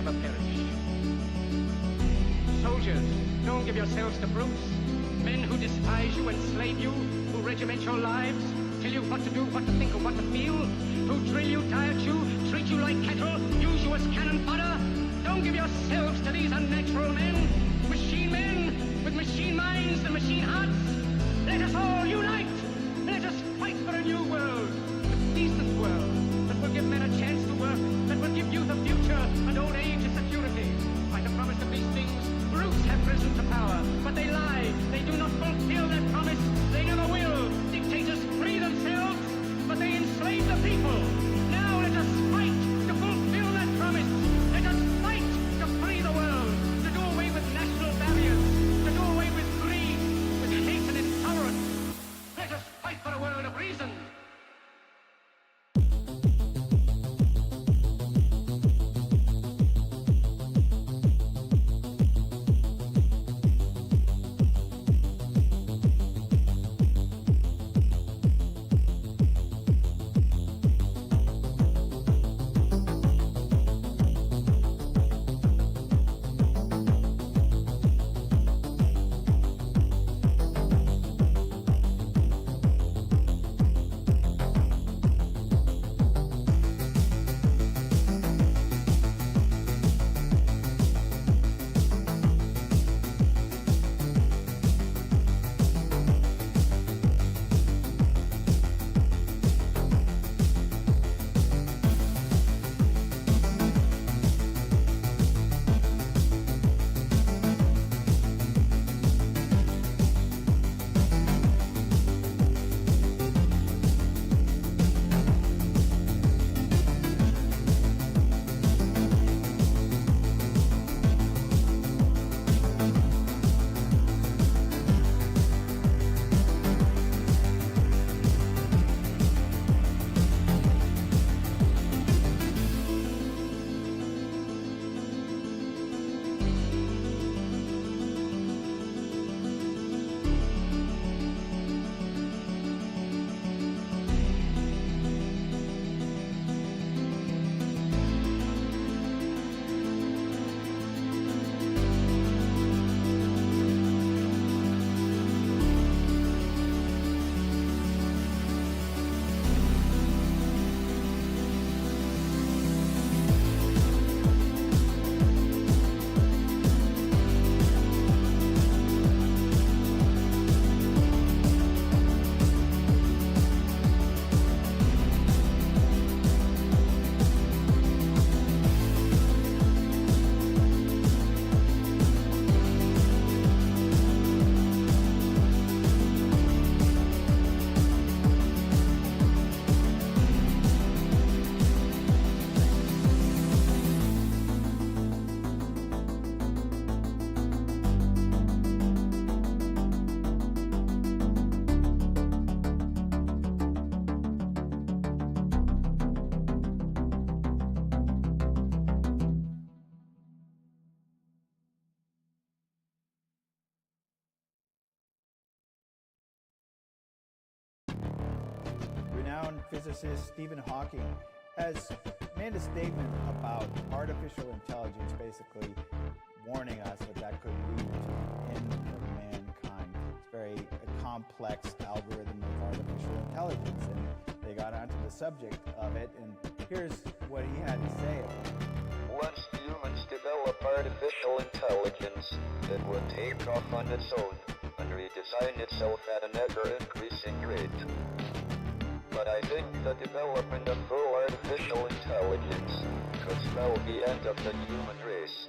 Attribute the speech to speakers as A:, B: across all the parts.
A: never perish. Soldiers, don't give yourselves to brutes, men who despise you, enslave you, who regiment your lives, tell you what to do, what to think, or what to feel, who drill you, diet you, treat you like cattle, use you as cannon fodder. Don't give yourselves to these unnatural men with machine minds and machine hearts. Let us all unite. Let us fight for a new world, a decent world, that will give men a chance to work, that will give youth a future and old age a security. By the promise of these things, brutes have risen to power, but they lie. They do not fulfill their promise. They never will. Dictators free themselves, but they enslave the people. Now let us fight to fulfill that promise. Let us fight to free the world, to do away with national barriers, to do away with greed, with hate and intolerance. Let us fight for a world of reason.
B: Renowned physicist Stephen Hawking has made a statement about artificial intelligence, basically warning us that could lead to the end of mankind. It's very a complex algorithm of artificial intelligence, and they got onto the subject of it, and here's what he had to say about it.
C: Once humans develop artificial intelligence, it would take off on its own and redesign itself at an ever-increasing rate. But I think the development of full artificial intelligence could spell the end of the human race.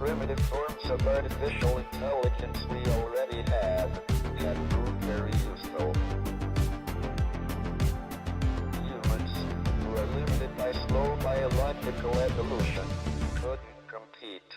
C: primitive forms of artificial intelligence we already have proved very useful. Humans, who are limited by slow biological evolution, couldn't compete.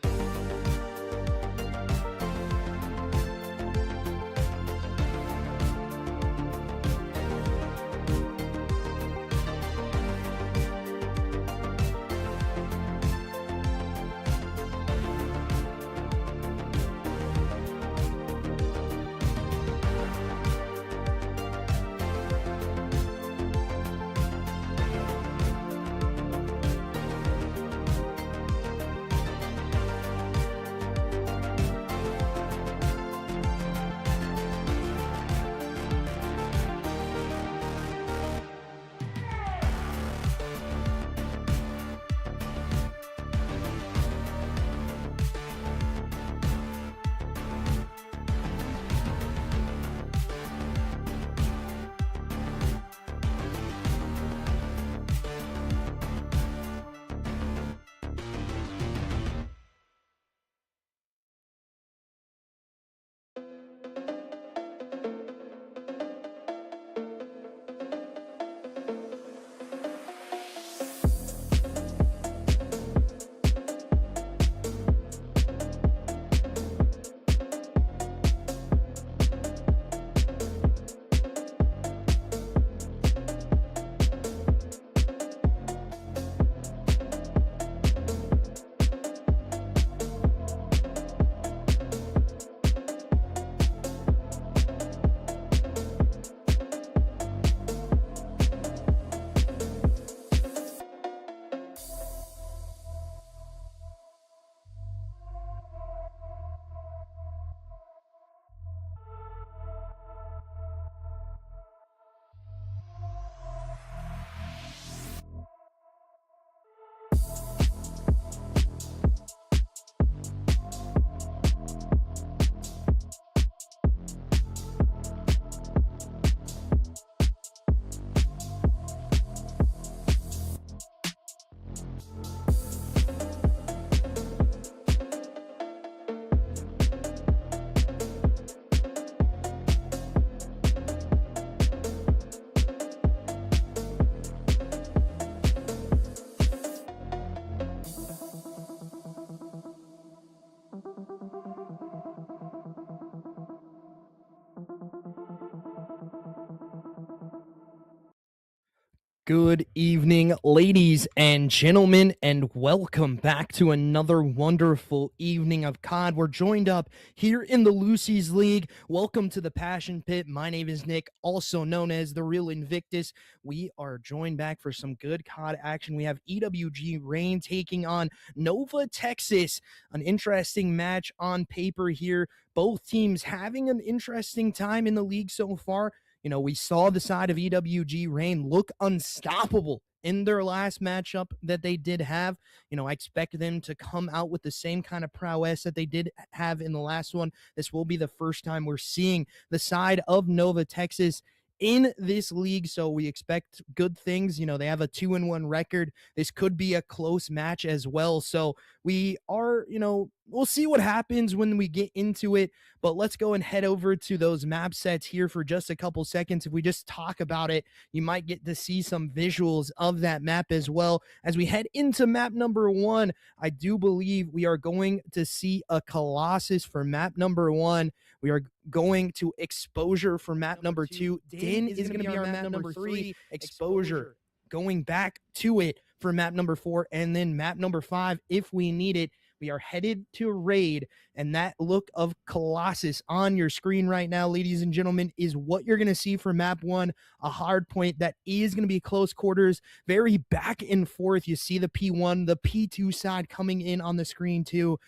D: Good evening, ladies and gentlemen, and welcome back to another wonderful evening of COD. We're joined up here in the Lucy's League. Welcome to the Passion Pit. My name is Nick, also known as the Real Invictus. We are joined back for some good COD action. We have EWG Reign taking on Nova Texas. An interesting match on paper here. Both teams having an interesting time in the league so far. You know, we saw the side of EWG Reign look unstoppable in their last matchup that they did have. You know, I expect them to come out with the same kind of prowess that they did have in the last one. This will be the first time we're seeing the side of Nova Texas in this league, so we expect good things. You know, they have a 2-1 record. This could be a close match as well. So we are, you know, we'll see what happens when we get into it, but let's go and head over to those map sets here for just a couple seconds. If we just talk about it, you might get to see some visuals of that map as well. As we head into map number 1, I do believe we are going to see a Colossus for map number 1. We are going to Exposure for map number 2. Din is going to be our map number 3. Exposure going back to it for map number 4, and then map number 5 if we need it. We are headed to Raid, and that look of Colossus on your screen right now, ladies and gentlemen, is what you're going to see for map 1, a hard point that is going to be close quarters, very back and forth. You see the P1, the P2 side coming in on the screen too.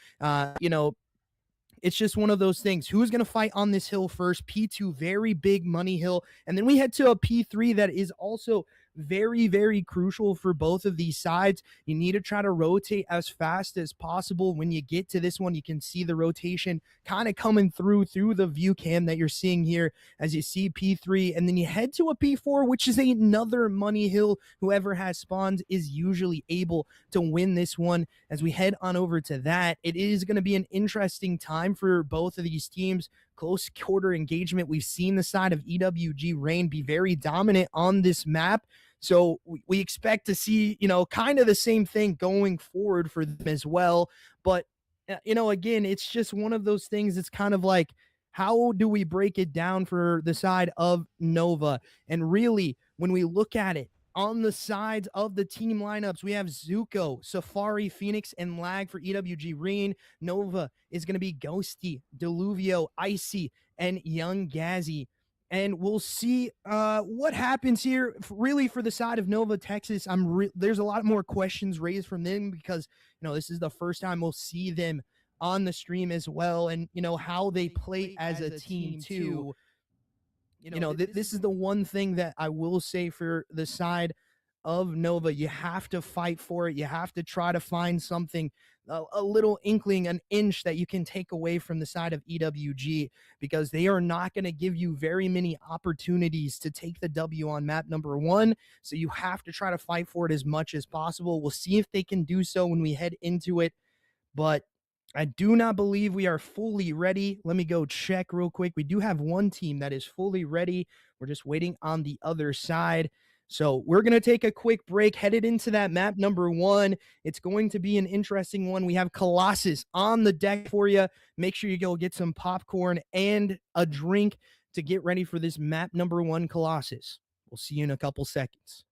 D: You know, it's just one of those things. Who's going to fight on this hill first? P2, very big money hill. And then we head to a P3 that is also very, very crucial for both of these sides. You need to try to rotate as fast as possible. When you get to this one, you can see the rotation kind of coming through the view cam that you're seeing here as you see P3, and then you head to a P4, which is another money hill. Whoever has spawns is usually able to win this one. As we head on over to that, it is going to be an interesting time for both of these teams. Close quarter engagement. We've seen the side of EWG Reign be very dominant on this map. So we expect to see, kind of the same thing going forward for them as well. But, again, it's just one of those things. It's kind of like, how do we break it down for the side of Nova? And really, when we look at it, on the sides of the team lineups, we have Zuko, Safari, Phoenix, and Lag for EWG Reign. Nova is going to be Ghosty, Deluvio, Icy, and Young Gazzy. And we'll see what happens here. Really, for the side of Nova, Texas, there's a lot more questions raised from them because, this is the first time we'll see them on the stream as well, and, how they play as a team too. This is the one thing that I will say for the side of Nova. You have to fight for it. You have to try to find something, a little inkling, an inch that you can take away from the side of EWG, because they are not going to give you very many opportunities to take the W on map number 1. So you have to try to fight for it as much as possible. We'll see if they can do so when we head into it. But I do not believe we are fully ready. Let me go check real quick. We do have one team that is fully ready. We're just waiting on the other side. So we're going to take a quick break, headed into that map number 1. It's going to be an interesting one. We have Colossus on the deck for you. Make sure you go get some popcorn and a drink to get ready for this map number 1, Colossus. We'll see you in a couple seconds.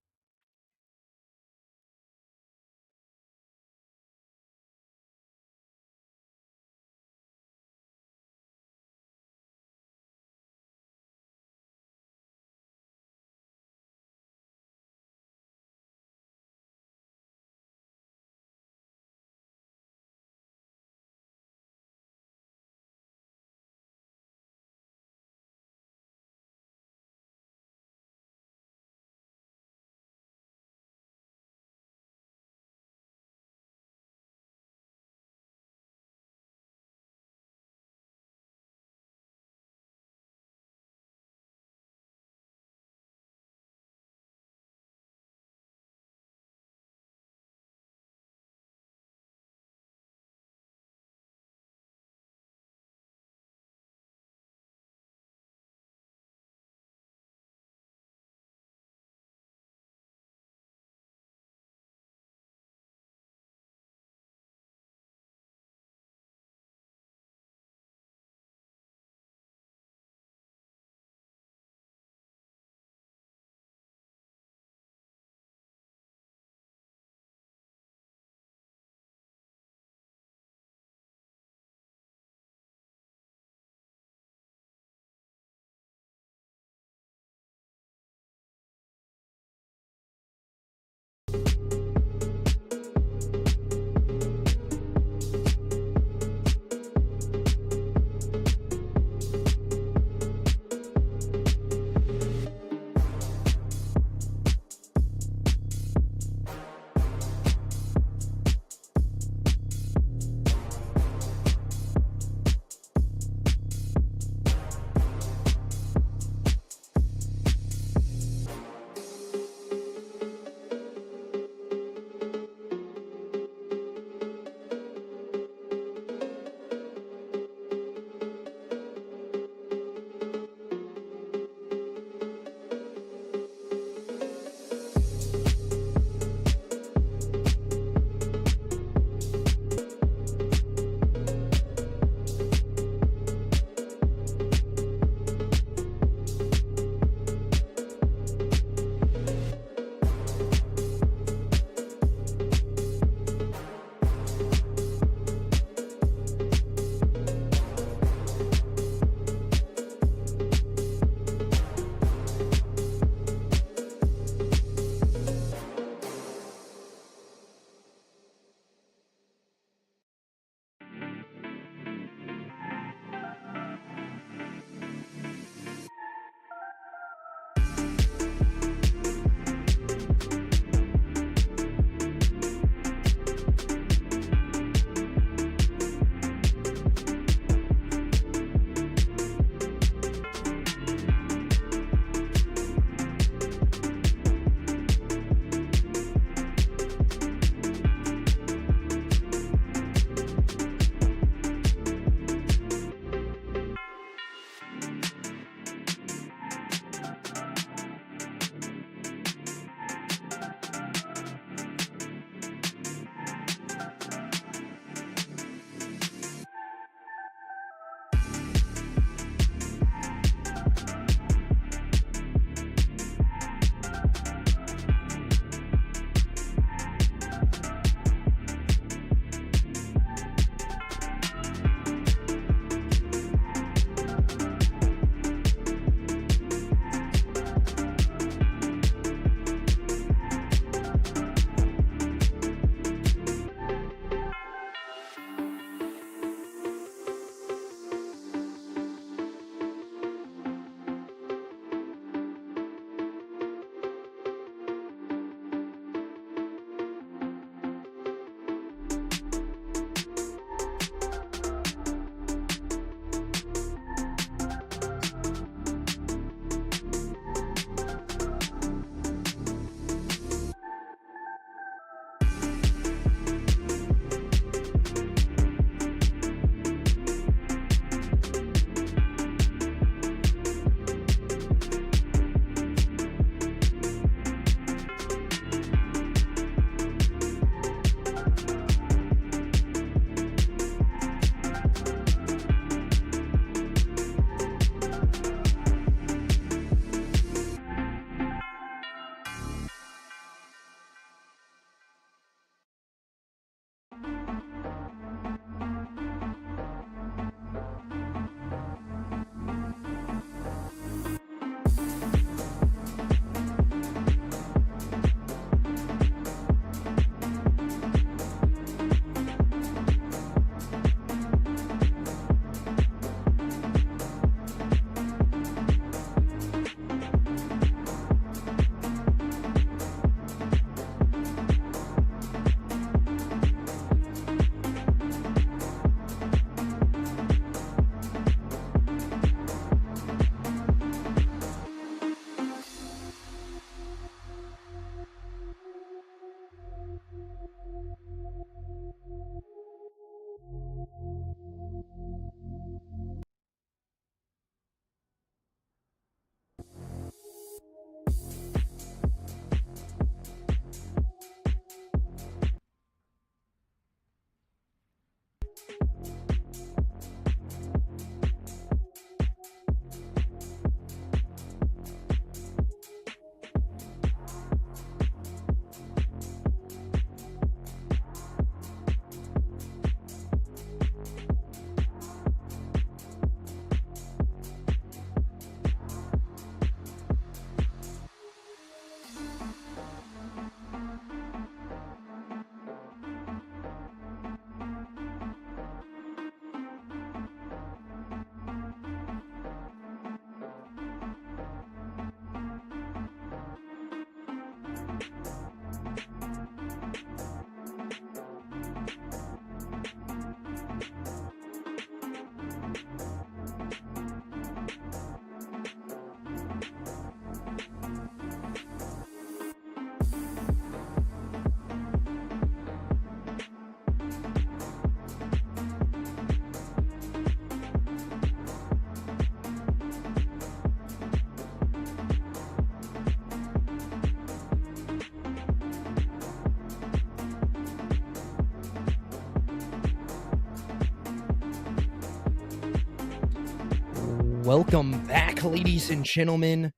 D: Welcome back, ladies and gentlemen.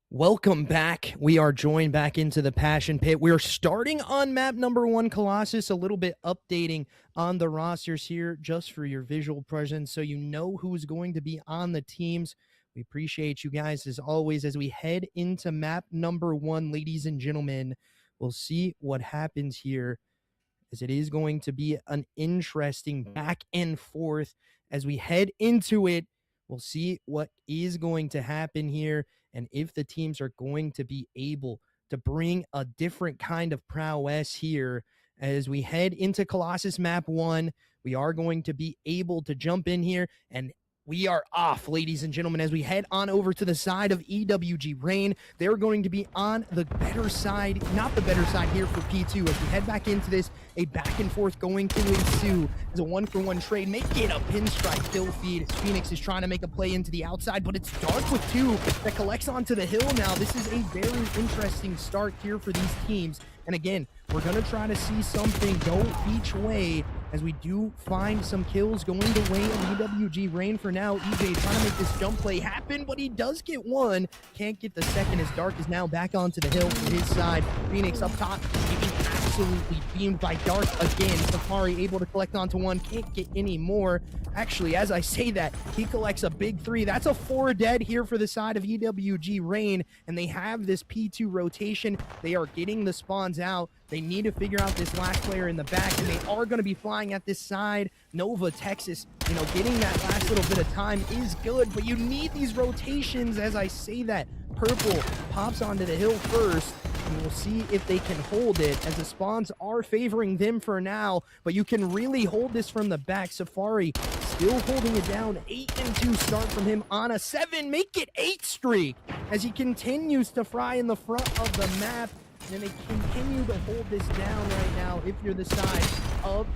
D: Welcome back. We are joined back into the Passion Pit. We're starting on map number 1, Colossus, a little bit updating on the rosters here just for your visual presence so you know who's going to be on the teams. We appreciate you guys as always as we head into map number 1, ladies and gentlemen. We'll see what happens here as it is going to be an interesting back and forth as we head into it. We'll see what is going to happen here and if the teams are going to be able to bring a different kind of prowess here. As we head into Colossus map 1, we are going to be able to jump in here, and we are off, ladies and gentlemen, as we head on over to the side of EWG Rain. They're going to be on the better side, not the better side here for P2. As we head back into this, a back and forth going to ensue as a 1-for-1 trade. Make it a pinstripe kill feed. Phoenix is trying to make a play into the outside, but it's Dark with 2 that collects onto the hill now. This is a very interesting start here for these teams. And again, we're going to try to see something go each way as we do find some kills going the way of EWG Rain for now. EJ trying to make this jump play happen, but he does get one. Can't get the second as Dark is now back onto the hill for his side. Phoenix up top, getting absolutely beamed by Dark again. Safari able to collect onto one, can't get any more. Actually, as I say that, he collects a big 3. That's a 4 dead here for the side of EWG Rain, and they have this P2 rotation. They are getting the spawns out. They need to figure out this last player in the back, and they are going to be flying at this side. Nova, Texas, getting that last little bit of time is good, but you need these rotations. As I say that, Purple pops onto the hill first, and we'll see if they can hold it, as the spawns are favoring them for now, but you can really hold this from the back. Safari still holding it down. 8-2 start from him on a 7, make it 8 streak, as he continues to fry in the front of the map. And they continue to hold this down right now if you're the side of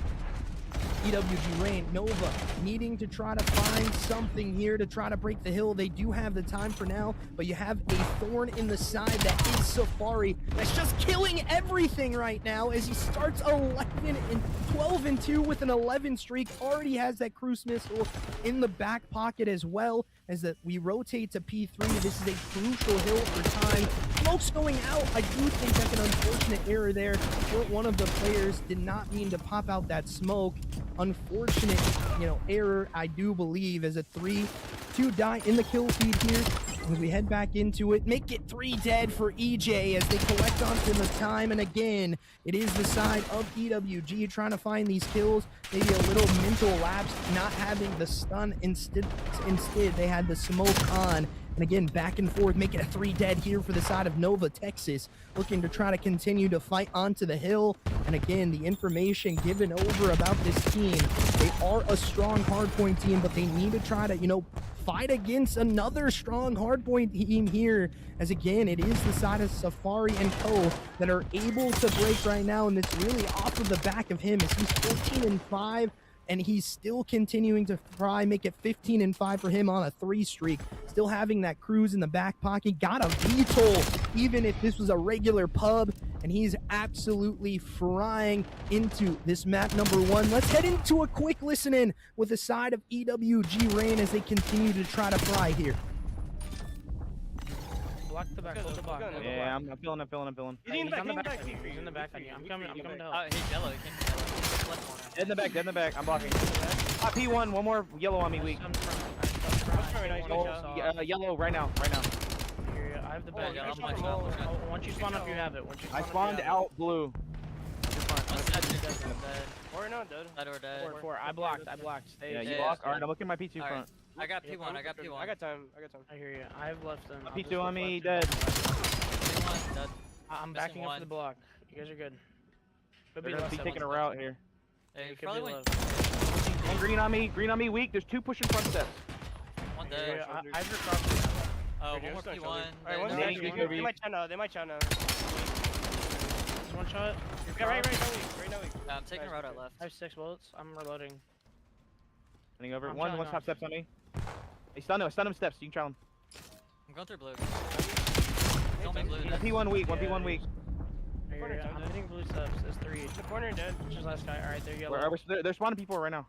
D: EWG Rain. Nova needing to try to find something here to try to break the hill. They do have the time for now, but you have a thorn in the side that is Safari. That's just killing everything right now as he starts 12-2 with an 11 streak. Already has that cruise missile in the back pocket as well. As that we rotate to P3, this is a crucial hill for time. Smoke's going out. I do think that's an unfortunate error there. One of the players did not mean to pop out that smoke. Unfortunate, error, I do believe, as a 3-2 die in the kill feed here. As we head back into it, make it 3 dead for EJ as they collect onto the time. And again, it is the side of EWG trying to find these kills. Maybe a little mental lapse, not having the stun. Instead, they had the smoke on. And again, back and forth, make it a 3 dead here for the side of Nova, Texas, looking to try to continue to fight onto the hill. And again, the information given over about this team, they are a strong hardpoint team, but they need to try to, fight against another strong hardpoint team here, as again, it is the side of Safari and Co that are able to break right now, and it's really off of the back of him as he's 14-5. And he's still continuing to try, make it 15-5 for him on a 3 streak. Still having that cruise in the back pocket. Got a VTOL, even if this was a regular pub. And he's absolutely frying into this map number 1. Let's head into a quick listen-in with the side of EWG Rain as they continue to try to fry here.
E: Block the back, hold the block.
F: Yeah, I'm feeling.
E: He's in the back. He's in the back. I'm coming to help.
G: He's yellow. He came yellow. Left corner.
F: Dead in the back. I'm blocking. P1, one more yellow on me, weak. Yellow right now.
E: I have the bag. Once you spawn up, you have it.
F: I spawned out blue.
G: Or no, dude. Dead or dead.
E: 4. I blocked.
F: Yeah, you block. Alright, I'm looking at my P2 front.
G: I got P1. I got time.
E: I hear you. I have left them.
F: P2 on me, dead.
G: P1 dead.
E: I'm backing up for the block. You guys are good.
F: They're gonna be taking a route here.
G: Hey, you probably went.
F: One green on me, weak. There's 2 pushing front steps.
G: One dead.
E: I have your cross.
G: One more P1.
E: Alright, one's
F: dead.
E: They might channel. One shot.
G: Yeah, right now. I'm taking a route at left.
E: I have 6 bullets. I'm reloading.
F: Running over.
E: I'm
F: One
E: trying
F: top steps on me. Hey, stun him steps. You can try him.
G: I'm going through blue. Don't be blue.
F: P1 weak. I'm
E: hitting blue steps. There's 3. The corner dead. Just last guy. Alright, they're yellow.
F: They're spawning people right now.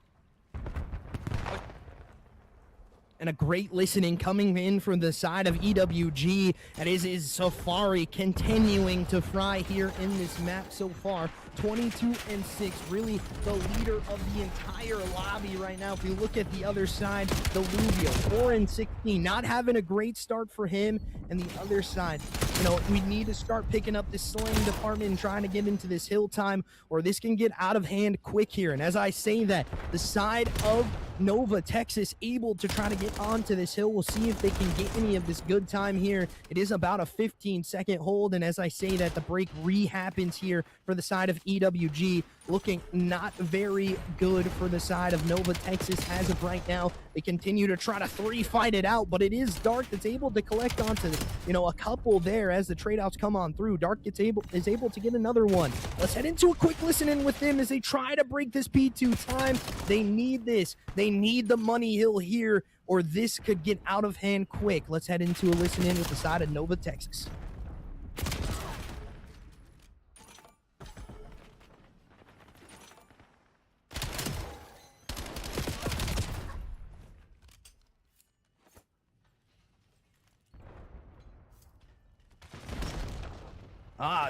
D: And a great listening coming in from the side of EWG. That is Safari continuing to fry here in this map so far. 22-6, really the leader of the entire lobby right now. If you look at the other side, the Luvio, 4-16, not having a great start for him. And the other side, you know, we need to start picking up this slaying department and trying to get into this hill time, or this can get out of hand quick here. And as I say that, the side of Nova, Texas, able to try to get onto this hill. We'll see if they can get any of this good time here. It is about a 15-second hold, and as I say that, the break happens here for the side of EWG. Looking not very good for the side of Nova, Texas as of right now. They continue to try to fight it out, but it is Dark that's able to collect onto, you know, a couple there as the trade-outs come on through. Dark is able to get another one. Let's head into a quick listen-in with them as they try to break this P2 time. They need this. They need the money hill here, or this could get out of hand quick. Let's head into a listen-in with the side of Nova, Texas.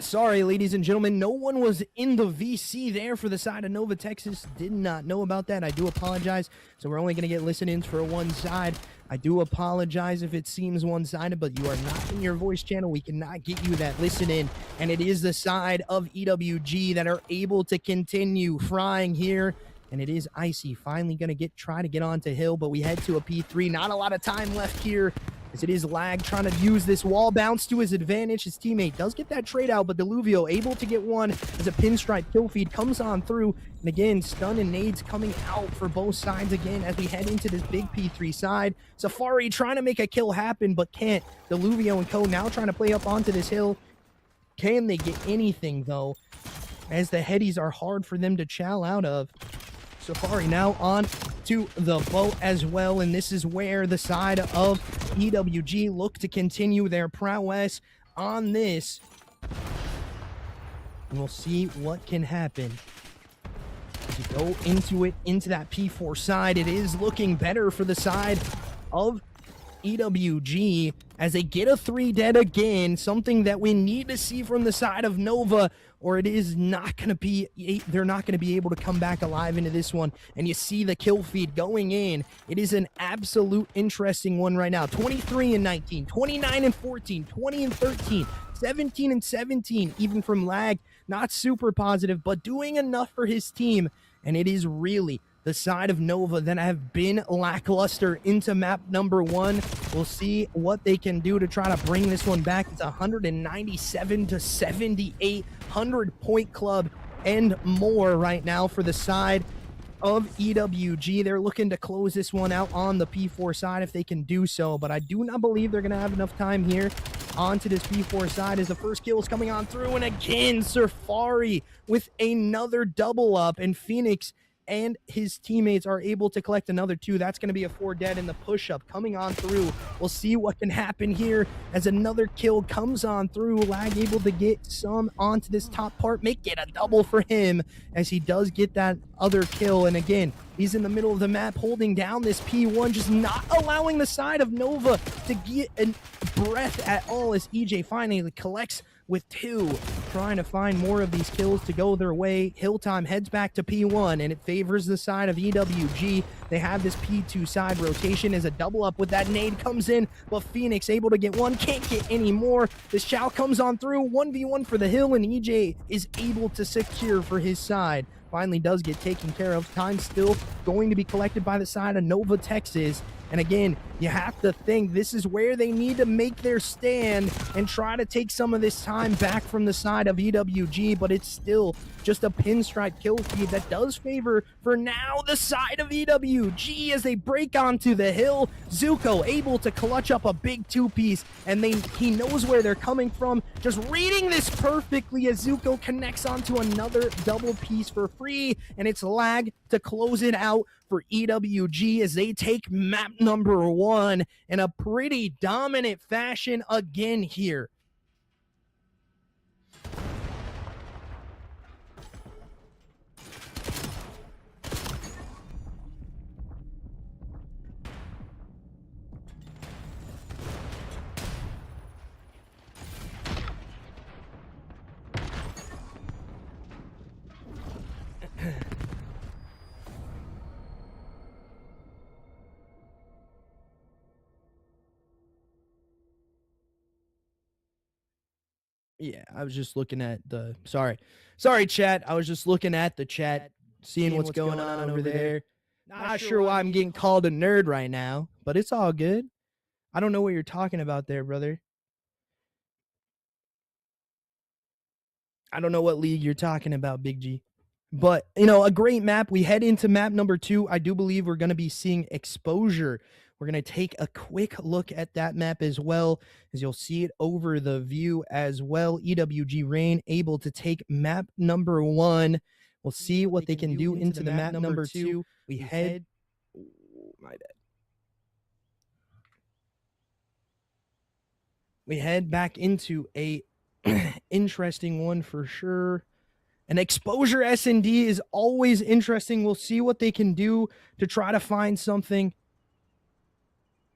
D: Sorry, ladies and gentlemen. No one was in the VC there for the side of Nova, Texas. Did not know about that. I do apologize. So we're only going to get listen-ins for one side. I do apologize if it seems one-sided, but you are not in your voice channel. We cannot get you that listen-in. And it is the side of EWG that are able to continue frying here. And it is Icy finally going to try to get onto Hill, but we head to a P3. Not a lot of time left here, as it is Lag trying to use this wall bounce to his advantage. His teammate does get that trade out, but Deluvio able to get one as a pinstripe kill feed comes on through. And again, stun and nades coming out for both sides again as we head into this big P3 side. Safari trying to make a kill happen, but can't. Deluvio and co now trying to play up onto this hill. Can they get anything, though, as the headies are hard for them to chow out of? Safari now on to the boat as well, and this is where the side of EWG look to continue their prowess on this. And we'll see what can happen. As you go into that P4 side, it is looking better for the side of EWG as they get a 3 dead again, something that we need to see from the side of Nova, or it is not going to be, they're not going to be able to come back alive into this one. And you see the kill feed going in. It is an absolute interesting one right now. 23-19, 29-14, 20-13, 17-17, even from Lag. Not super positive, but doing enough for his team. And it is really the side of Nova that have been lackluster into map number 1. We'll see what they can do to try to bring this one back. It's 197-78, 100-point club and more right now for the side of EWG. They're looking to close this one out on the P4 side if they can do so, but I do not believe they're going to have enough time here onto this P4 side as the first kill is coming on through. And again, Safari with another double up, and Phoenix and his teammates are able to collect another 2. That's going to be a 4 dead in the push-up coming on through. We'll see what can happen here as another kill comes on through. Lag able to get some onto this top part, make it a double for him as he does get that other kill. And again, he's in the middle of the map holding down this P1, just not allowing the side of Nova to get a breath at all as EJ finally collects with 2, trying to find more of these kills to go their way. Hilltime heads back to P1, and it favors the side of EWG. They have this P2 side rotation as a double up with that nade comes in, but Phoenix able to get one, can't get any more. This Chow comes on through, 1v1 for the hill, and EJ is able to secure for his side. Finally does get taken care of. Time still going to be collected by the side of Nova, Texas. And again, you have to think this is where they need to make their stand and try to take some of this time back from the side of EWG, but it's still just a pinstripe kill feed that does favor, for now, the side of EWG as they break onto the hill. Zuko able to clutch up a big 2-piece, and he knows where they're coming from. Just reading this perfectly as Zuko connects onto another double piece for free, and it's Lag to close it out for EWG as they take map number 1 in a pretty dominant fashion again here. Yeah, I was just looking at the sorry chat. I was just looking at the chat, seeing what's going on over there. Not sure why I'm getting called a nerd right now, but it's all good. I don't know what you're talking about there, brother. I don't know what league you're talking about, Big G. But, a great map. We head into map number 2. I do believe we're going to be seeing exposure. We're going to take a quick look at that map as well, as you'll see it over the view as well. EWG Rain able to take map number 1. We'll see what they can do into the map number 2. We head... Oh, my bad. We head back into a interesting one for sure. An exposure S&D is always interesting. We'll see what they can do to try to find something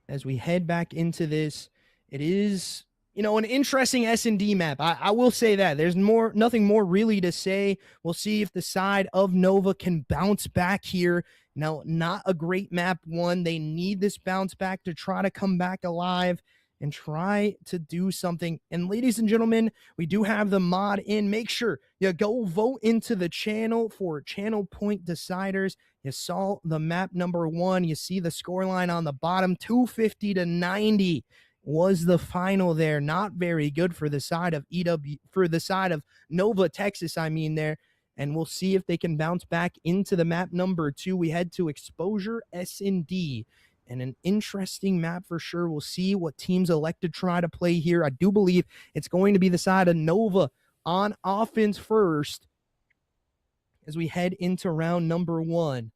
D: as we head back into this. It is, an interesting S&D map. I will say that. There's nothing more really to say. We'll see if the side of Nova can bounce back here. Now, not a great map one. They need this bounce back to try to come back alive and try to do something. And ladies and gentlemen, we do have the mod in. Make sure you go vote into the channel for channel point deciders. You saw the map number 1. You see the scoreline on the bottom. 250 to 90 was the final there. Not very good for the side of Nova, Texas, I mean there. And we'll see if they can bounce back into the map number 2. We head to Exposure S&D. And an interesting map for sure. We'll see what teams elect to try to play here. I do believe it's going to be the side of Nova on offense first as we head into round number 1.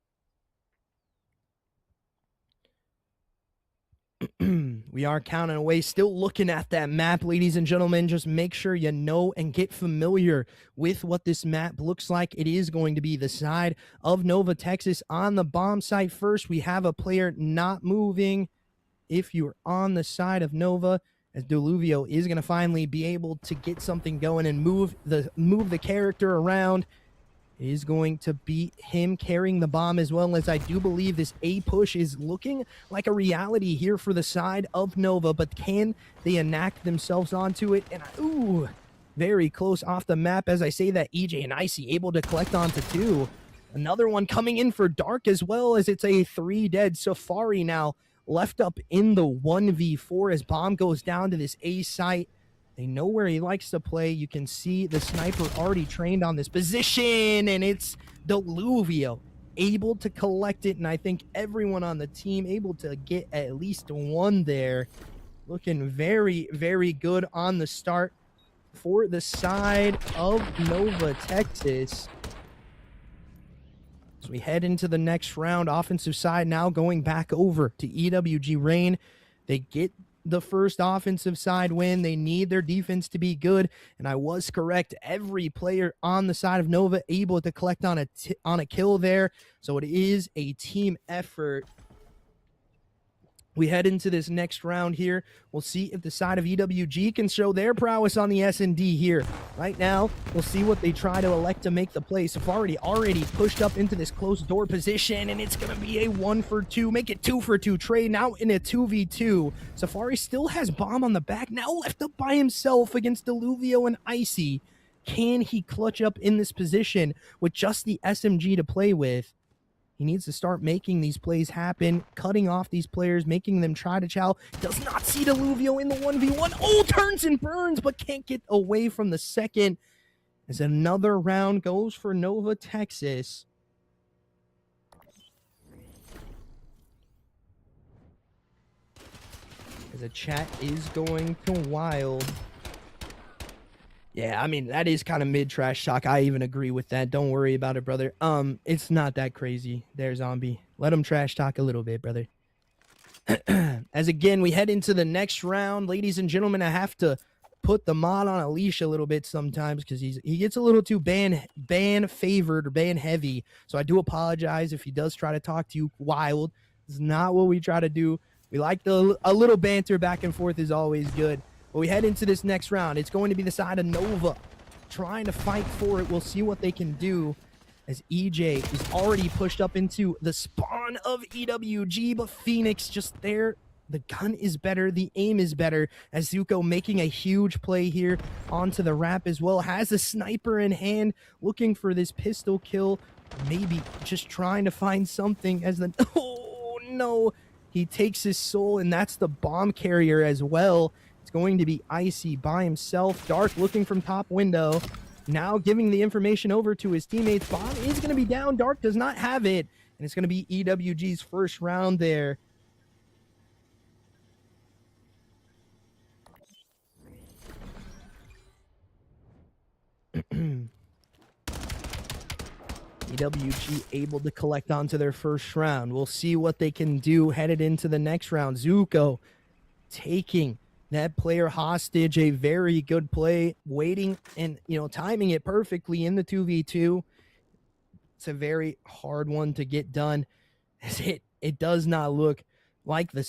D: We are counting away, still looking at that map, ladies and gentlemen. Just make sure you know and get familiar with what this map looks like. It is going to be the side of Nova, Texas. On the bomb site first, we have a player not moving. If you're on the side of Nova, as Deluvio is going to finally be able to get something going and move the character around. It is going to be him carrying the bomb, as well as I do believe this A push is looking like a reality here for the side of Nova, but can they enact themselves onto it? And ooh, very close off the map. As I say that, EJ and Icy able to collect onto 2. Another one coming in for Dark, as well as it's a 3 dead. Safari now left up in the 1v4 as bomb goes down to this A site. They know where he likes to play. You can see the sniper already trained on this position, and it's Deluvio able to collect it, and I think everyone on the team able to get at least 1 there. Looking very, very good on the start for the side of Nova, Texas. As we head into the next round, offensive side now going back over to EWG Rain. They get the first offensive side win. They need their defense to be good, and I was correct. Every player on the side of Nova able to collect on a kill there, so it is a team effort. We head into this next round here. We'll see if the side of EWG can show their prowess on the S&D here. Right now, we'll see what they try to elect to make the play. Safari already pushed up into this closed door position, and it's going to be a 1-for-2. Make it 2-for-2 trade now in a 2v2. Safari still has bomb on the back, now left up by himself against Deluvio and Icy. Can he clutch up in this position with just the SMG to play with? He needs to start making these plays happen, cutting off these players, making them try to chow. Does not see Deluvio in the 1v1. Oh, turns and burns, but can't get away from the second. As another round goes for Nova, Texas. As the chat is going to wild. Yeah, I mean, that is kind of mid-trash talk. I even agree with that. Don't worry about it, brother. It's not that crazy there, Zombie. Let him trash talk a little bit, brother. As again, we head into the next round. Ladies and gentlemen, I have to put the mod on a leash a little bit sometimes because he gets a little too ban favored or ban heavy. So I do apologize if he does try to talk to you wild. It's not what we try to do. We like a little banter back and forth is always good. But we head into this next round. It's going to be the side of Nova trying to fight for it. We'll see what they can do as EJ is already pushed up into the spawn of EWG, but Phoenix just there The gun is better. The aim is better. As Zuko making a huge play here onto the wrap as well. Has a sniper in hand, looking for this pistol kill. Maybe just trying to find something as the... Oh, no. He takes his soul, and that's the bomb carrier as well. It's going to be Icy by himself. Dark looking from top window. Now giving the information over to his teammates. Bomb is going to be down. Dark does not have it. And it's going to be EWG's first round there. EWG able to collect onto their first round. We'll see what they can do headed into the next round. Zuko taking that player hostage. A very good play, waiting and, timing it perfectly in the 2v2. It's a very hard one to get done, as it does not look like the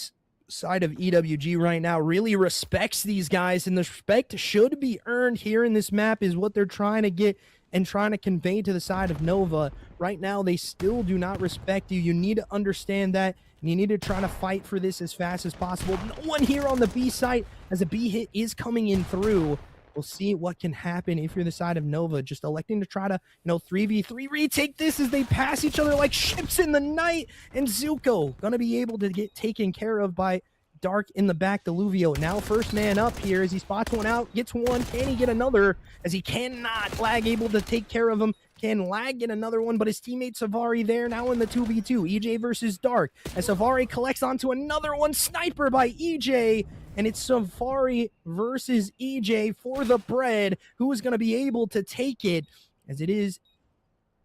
D: side of EWG right now really respects these guys, and the respect should be earned here in this map is what they're trying to get and trying to convey to the side of Nova. Right now, they still do not respect you. You need to understand that, and you need to try to fight for this as fast as possible. No one here on the B site, as a B hit is coming in through. We'll see what can happen if you're the side of Nova, just electing to try to, 3v3 retake this as they pass each other like ships in the night. And Zuko gonna be able to get taken care of by Dark in the back. Deluvio now first man up here as he spots one out, gets one. Can he get another? As he cannot. Lag able to take care of him. Can Lag get another one, but his teammate Savari there now in the 2v2. EJ versus Dark as Savari collects onto another one. Sniper by EJ. And it's Savari versus EJ for the bread. Who is going to be able to take it? As it is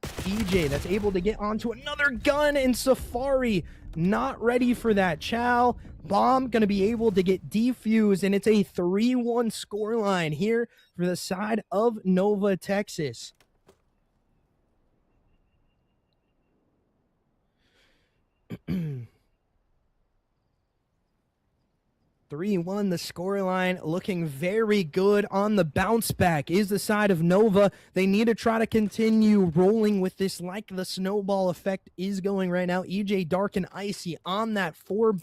D: EJ that's able to get onto another gun, and Safari not ready for that. Chow bomb going to be able to get defused, and it's a 3-1 scoreline here for the side of Nova, Texas. (3-1) the scoreline, looking very good on the bounce back is the side of Nova. They need to try to continue rolling with this like the snowball effect is going right now. EJ, Dark, and Icy on that 4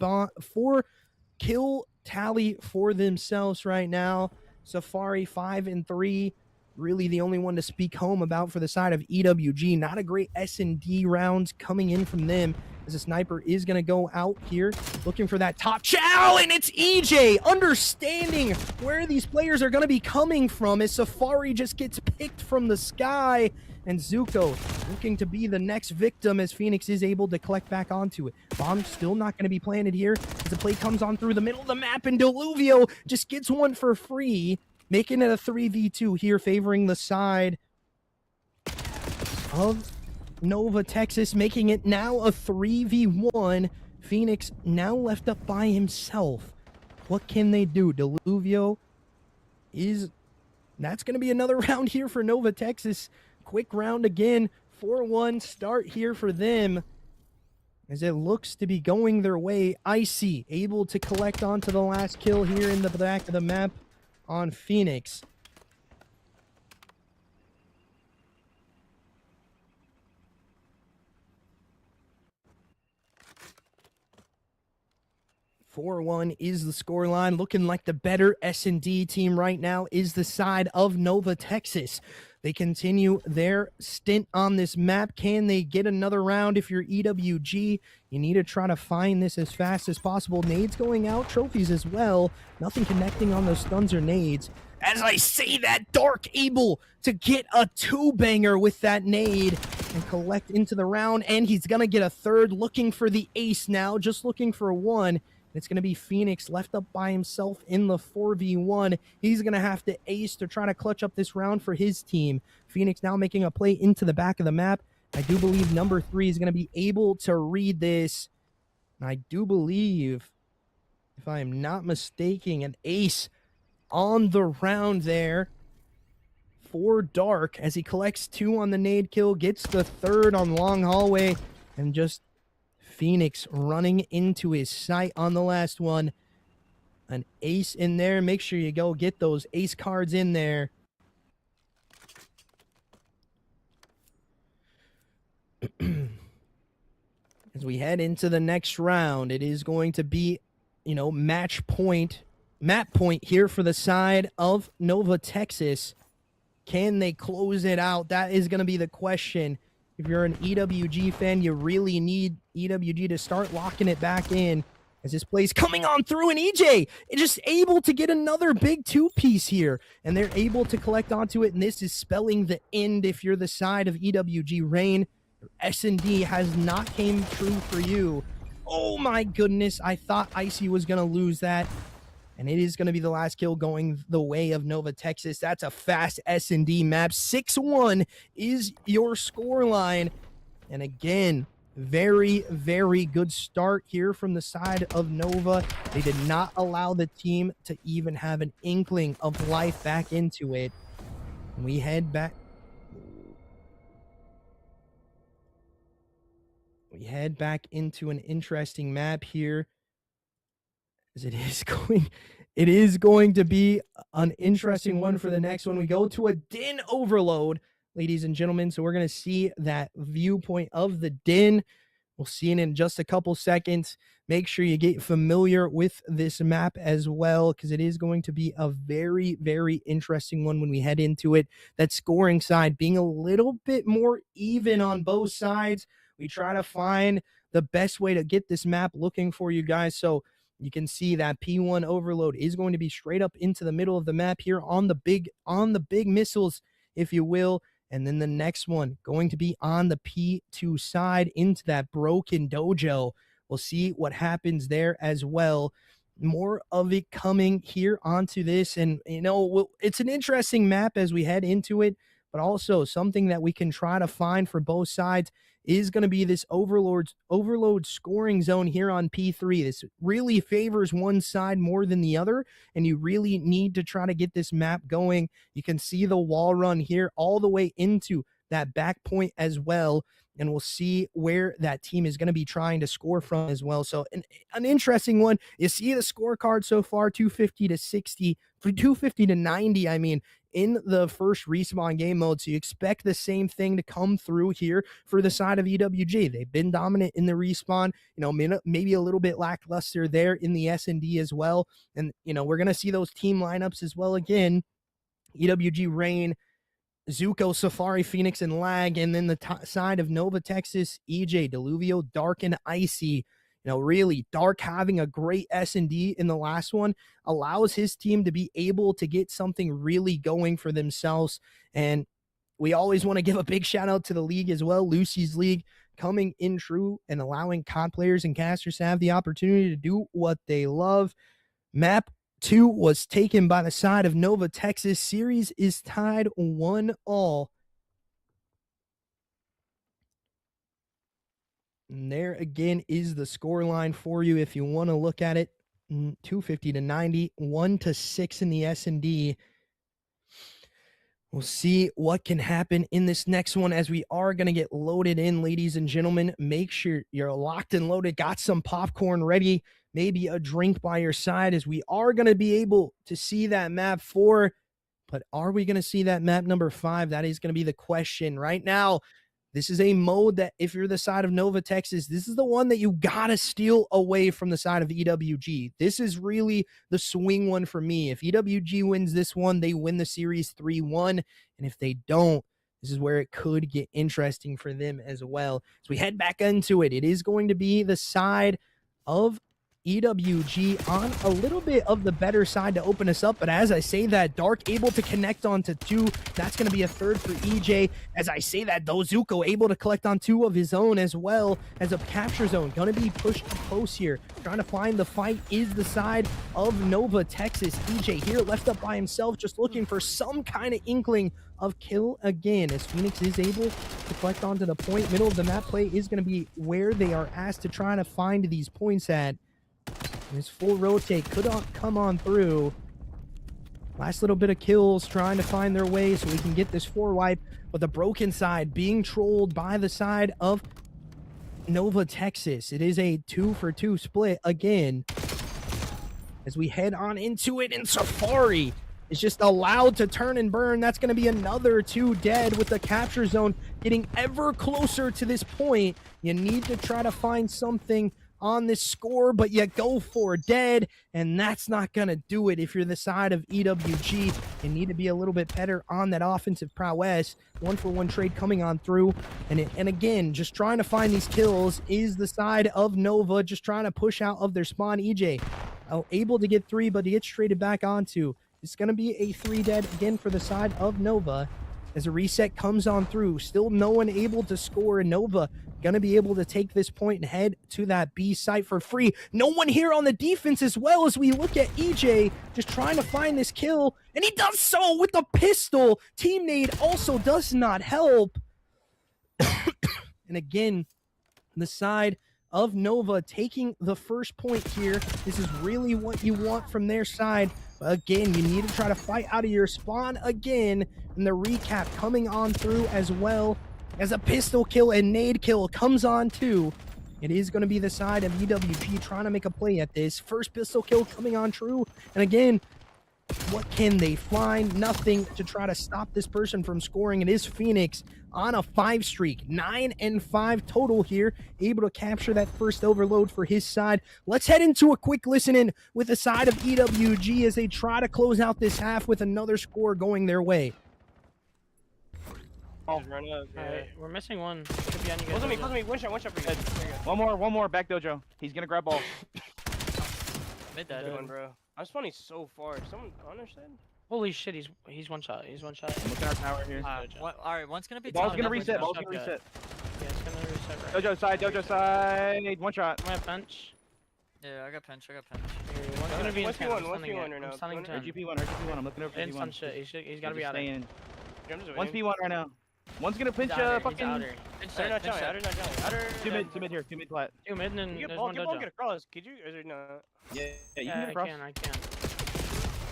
D: kill tally for themselves right now. Safari 5-3, really the only one to speak home about for the side of EWG. Not a great S&D rounds coming in from them, as a sniper is going to go out here looking for that top chow, and it's EJ understanding where these players are going to be coming from as Safari just gets picked from the sky, and Zuko looking to be the next victim as Phoenix is able to collect back onto it. Bomb still not going to be planted here as the play comes on through the middle of the map, and Deluvio just gets one for free, making it a 3v2 here, favoring the side of Nova, Texas, making it now a 3v1. Phoenix now left up by himself. What can they do? Deluvio is... That's going to be another round here for Nova, Texas. Quick round again. 4-1 start here for them, as it looks to be going their way. Icy able to collect onto the last kill here in the back of the map on Phoenix. (4-1) is the scoreline. Looking like the better S&D team right now is the side of Nova, Texas. They continue their stint on this map. Can they get another round? If you're EWG, you need to try to find this as fast as possible. Nades going out, trophies as well. Nothing connecting on those stuns or nades. As I say that, Dark able to get a 2-banger with that nade and collect into the round, and he's going to get a third, looking for the ace now, just looking for one. It's going to be Phoenix left up by himself in the 4v1. He's going to have to ace to try to clutch up this round for his team. Phoenix now making a play into the back of the map. I do believe number 3 is going to be able to read this. And I do believe, if I am not mistaken, an ace on the round there for Dark, as he collects 2 on the nade kill, gets the 3rd on long hallway, and just Phoenix running into his sight on the last one. An ace in there. Make sure you go get those ace cards in there. As we head into the next round, it is going to be map point here for the side of Nova Texas. Can they close it out? That is going to be the question. If you're an EWG fan, you really need EWG to start locking it back in as this play's coming on through, and EJ is just able to get another big two-piece here, and they're able to collect onto it, and this is spelling the end if you're the side of EWG Rain. S&D has not came true for you. Oh my goodness, I thought Icy was going to lose that. And it is going to be the last kill going the way of Nova Texas. That's a fast S&D map. 6-1 is your score line. And again, very, very good start here from the side of Nova. They did not allow the team to even have an inkling of life back into it. We head back. We head back into an interesting map here. As it is going to be an interesting one for the next one. We go to a din overload, ladies and gentlemen. So we're going to see that viewpoint of the din. We'll see it in just a couple seconds. Make sure you get familiar with this map as well, because it is going to be a very, very interesting one when we head into it. That scoring side being a little bit more even on both sides. We try to find the best way to get this map looking for you guys. So you can see that P1 overload is going to be straight up into the middle of the map here on the big missiles, if you will. And then the next one going to be on the P2 side into that broken dojo. We'll see what happens there as well. More of it coming here onto this. And, it's an interesting map as we head into it, but also something that we can try to find for both sides is going to be this overload scoring zone here on P3. This really favors one side more than the other, and you really need to try to get this map going. You can see the wall run here all the way into that back point as well, and we'll see where that team is going to be trying to score from as well. So an interesting one. You see the scorecard so far, 250 to 60, 250 to 90, in the first respawn game mode. So you expect the same thing to come through here for the side of EWG. They've been dominant in the respawn, maybe a little bit lackluster there in the S&D as well. And, we're going to see those team lineups as well again. EWG Rain, Zuko, Safari, Phoenix, and Lag. And then the side of Nova Texas, EJ, Deluvio, Dark, and Icy. Really, Dark having a great S&D in the last one allows his team to be able to get something really going for themselves. And we always want to give a big shout out to the league as well, Lucy's League, coming in true and allowing COD players and casters to have the opportunity to do what they love. Map 2 was taken by the side of Nova Texas. Series is tied 1-1. And there again is the score line for you if you want to look at it. 250 to 90, 1-6 in the S&D. We'll see what can happen in this next one as we are going to get loaded in, ladies and gentlemen. Make sure you're locked and loaded, got some popcorn ready, maybe a drink by your side, as we are going to be able to see that map 4. But are we going to see that map number 5? That is going to be the question right now. This is a mode that if you're the side of Nova Texas, this is the one that you got to steal away from the side of EWG. This is really the swing one for me. If EWG wins this one, they win the series 3-1. And if they don't, this is where it could get interesting for them as well. As we head back into it, it is going to be the side of EWG on a little bit of the better side to open us up. But as I say that, Dark able to connect onto 2. That's going to be a third for EJ. As I say that, though, Zuko able to collect on 2 of his own as well as a capture zone. Going to be pushed close here. Trying to find the fight is the side of Nova Texas. EJ here left up by himself, just looking for some kind of inkling of kill again, as Phoenix is able to collect onto the point. Middle of the map play is going to be where they are asked to try to find these points at. This full rotate could come on through. Last little bit of kills, trying to find their way so we can get this 4 wipe. But the broken side being trolled by the side of Nova Texas. It is a 2-for-2 split again. As we head on into it, and Safari is just allowed to turn and burn. That's going to be another 2 dead, with the capture zone getting ever closer to this point. You need to try to find something on this score, but you go for dead, and that's not going to do it. If you're the side of EWG, you need to be a little bit better on that offensive prowess. 1-for-1 trade coming on through, and again, just trying to find these kills is the side of Nova, just trying to push out of their spawn. EJ able to get 3, but he gets traded back onto. It's going to be a 3 dead again for the side of Nova as a reset comes on through. Still no one able to score, and Nova going to be able to take this point and head to that B site for free. No one here on the defense as well, as we look at EJ just trying to find this kill, and he does so with the pistol. Team nade also does not help. And again, the side of Nova taking the first point here. This is really what you want from their side. But again, you need to try to fight out of your spawn again. And the recap coming on through as well as a pistol kill and nade kill comes on too. It is going to be the side of EWG trying to make a play at this. First pistol kill coming on true. And again, what can they find? Nothing to try to stop this person from scoring. It is Phoenix on a 5 streak, 9 and 5 total here, able to capture that first overload for his side. Let's head into a quick listen in with the side of EWG as they try to close out this half with another score going their way.
F: Oh, run up. Yeah.
E: Alright, we're missing one. Could be on you guys.
F: Close to me, close to me. One shot for you. One more. Back dojo. He's gonna grab ball.
G: Mid
F: Good
G: dead.
F: one, bro. I'm spawning so far. Someone understand?
E: Holy shit, he's one shot. He's one shot.
F: I'm looking at our tower here.
G: Alright, one's gonna be
F: Ball's
G: top,
F: gonna
G: one's
F: reset.
G: gonna
F: Ball's gonna reset.
E: Yeah, it's gonna reset right.
F: Dojo side. One shot.
E: I'm at bench.
G: Yeah, I got pinch.
E: Here, one's gonna be in 10.
F: 1v1,
E: I'm stunning
F: 1v1
E: it.
F: right now.
E: I'm stunning 10.
F: RGP1. I'm looking over
E: In stun
F: RGP1.
E: shit. He's gotta be out of here.
F: I'm just waiting. 1v1 right now. One's gonna pinch fucking.
E: Outer.
F: Outer not jelly. Outer. Two mid here. 2 mid flat.
E: 2 mid and
F: You
E: there's
F: get
E: one
F: ball,
E: dojo.
F: get across. Could you? Or is it not? Yeah, you
E: Yeah,
F: can get across.
E: I can.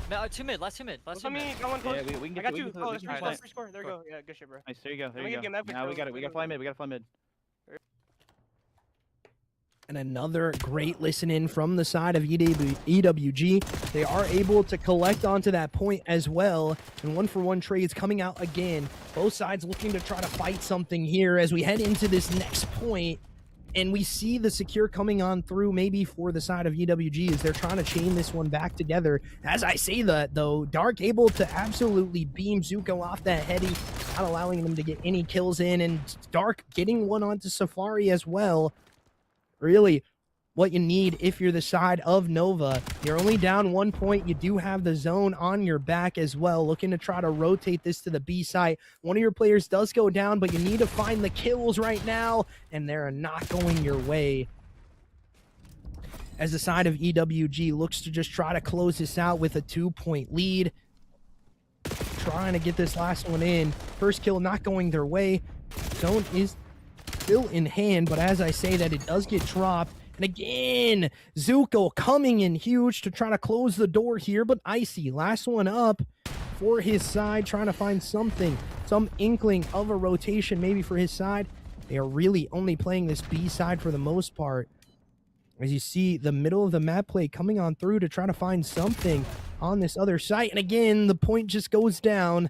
G: No, 2 mid, last 2 mid. Last 2
F: Let me
G: mid.
F: got one close.
B: Yeah, we can
F: I
B: get
F: got
B: to,
F: you.
B: we can
F: Oh,
B: we
F: let's
B: can
F: free
B: play.
F: score. There we go. Yeah, good shit, bro.
B: Nice, there you go.
F: Let me get that
B: Now we got to fly mid. We got to fly mid.
D: And another great listen in from the side of EWG. They are able to collect onto that point as well. And 1-for-1 trades coming out again. Both sides looking to try to fight something here as we head into this next point. And we see the secure coming on through maybe for the side of EWG as they're trying to chain this one back together. As I say that, though, Dark able to absolutely beam Zuko off that heady, not allowing them to get any kills in. And Dark getting one onto Safari as well. Really, what you need if you're the side of Nova. You're only down 1 point. You do have the zone on your back as well, looking to try to rotate this to the B site. One of your players does go down, but you need to find the kills right now, and they're not going your way. As the side of EWG looks to just try to close this out with a 2-point lead. Trying to get this last one in. First kill not going their way. Zone is still in hand, but as I say that, it does get dropped. And again, Zuko coming in huge to try to close the door here, but Icy, last one up for his side, trying to find something, some inkling of a rotation maybe for his side. They are really only playing this B side for the most part. As you see the middle of the map play coming on through to try to find something on this other site. And again, the point just goes down.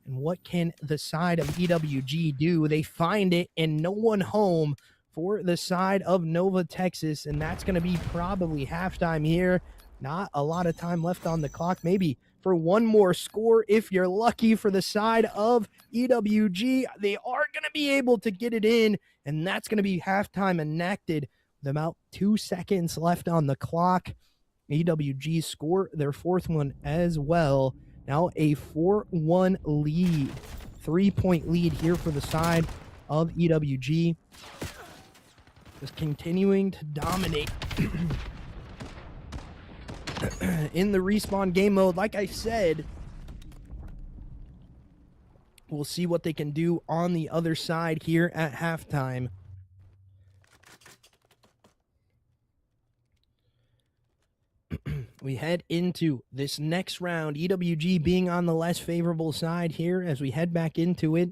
D: And what can the side of EWG do? They find it and no one home for the side of Nova, Texas. And that's going to be probably halftime here. Not a lot of time left on the clock. Maybe for one more score if you're lucky for the side of EWG. They are going to be able to get it in. And that's going to be halftime enacted with about 2 seconds left on the clock. EWG score their 4th one as well. Now a 4-1 lead, 3-point lead here for the side of EWG. Just continuing to dominate in the respawn game mode. Like I said, we'll see what they can do on the other side here at halftime. We head into this next round, EWG being on the less favorable side here. As we head back into it,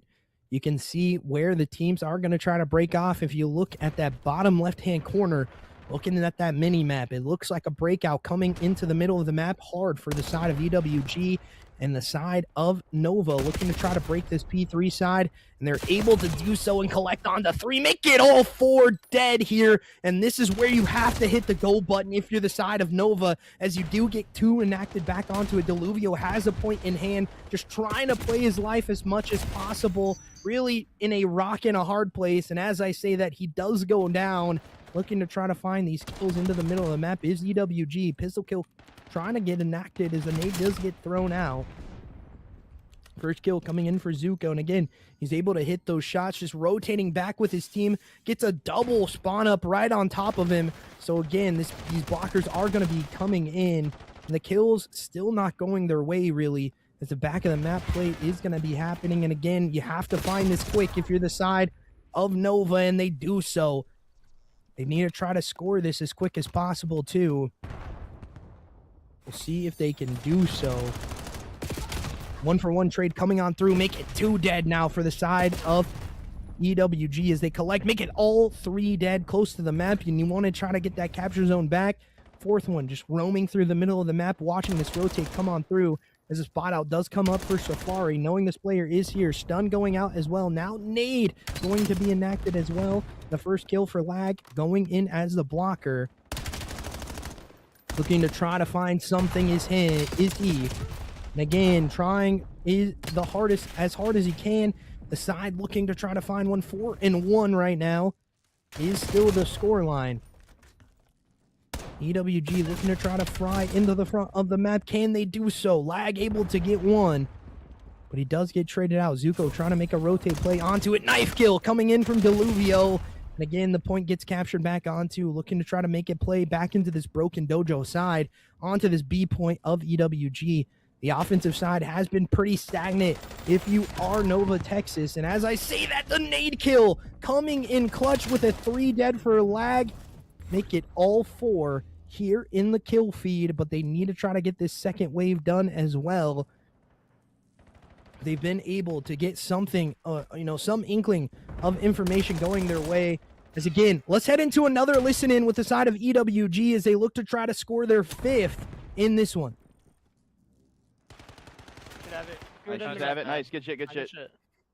D: you can see where the teams are going to try to break off. If you look at that bottom left-hand corner, looking at that mini map, it looks like a breakout coming into the middle of the map hard for the side of EWG. and the side of Nova looking to try to break this P3 side, and they're able to do so and collect onto 3, make it all 4 dead here, and this is where you have to hit the go button if you're the side of Nova, as you do get 2 enacted back onto it. Deluvio has a point in hand, just trying to play his life as much as possible, really in a rock and a hard place, and as I say that, he does go down, looking to try to find these kills into the middle of the map is EWG. Pistol kill trying to get enacted as the nade does get thrown out. First kill coming in for Zuko, and again, he's able to hit those shots, just rotating back with his team, gets a double spawn up right on top of him. So again, these blockers are going to be coming in, and the kills still not going their way really, as the back of the map play is going to be happening. And again, you have to find this quick if you're the side of Nova, and they do so. They need to try to score this as quick as possible too. We'll see if they can do so. 1-for-1 trade coming on through, make it 2 dead now for the side of EWG as they collect, make it all 3 dead close to the map, and you want to try to get that capture zone back. 4th one just roaming through the middle of the map, watching this rotate come on through as a spot out does come up for Safari, knowing this player is here. Stun going out as well. Now nade going to be enacted as well. The first kill for Lag going in as the blocker. Looking to try to find something is he. And again, trying is the hardest, as hard as he can. The side looking to try to find one. 4-1 right now is still the score line. EWG looking to try to fry into the front of the map. Can they do so? Lag able to get one, but he does get traded out. Zuko trying to make a rotate play onto it. Knife kill coming in from Deluvio. And again, the point gets captured back onto, looking to try to make it play back into this broken dojo side, onto this B point of EWG. The offensive side has been pretty stagnant if you are Nova Texas. And as I say that, the nade kill coming in clutch with a 3 dead for Lag. Make it all 4 here in the kill feed, but they need to try to get this second wave done as well. They've been able to get something, some inkling of information going their way. As again, let's head into another listen in with the side of EWG as they look to try to score their 5th in this one.
F: Should have it.
H: Nice, have it. Nice, good shit, good shit.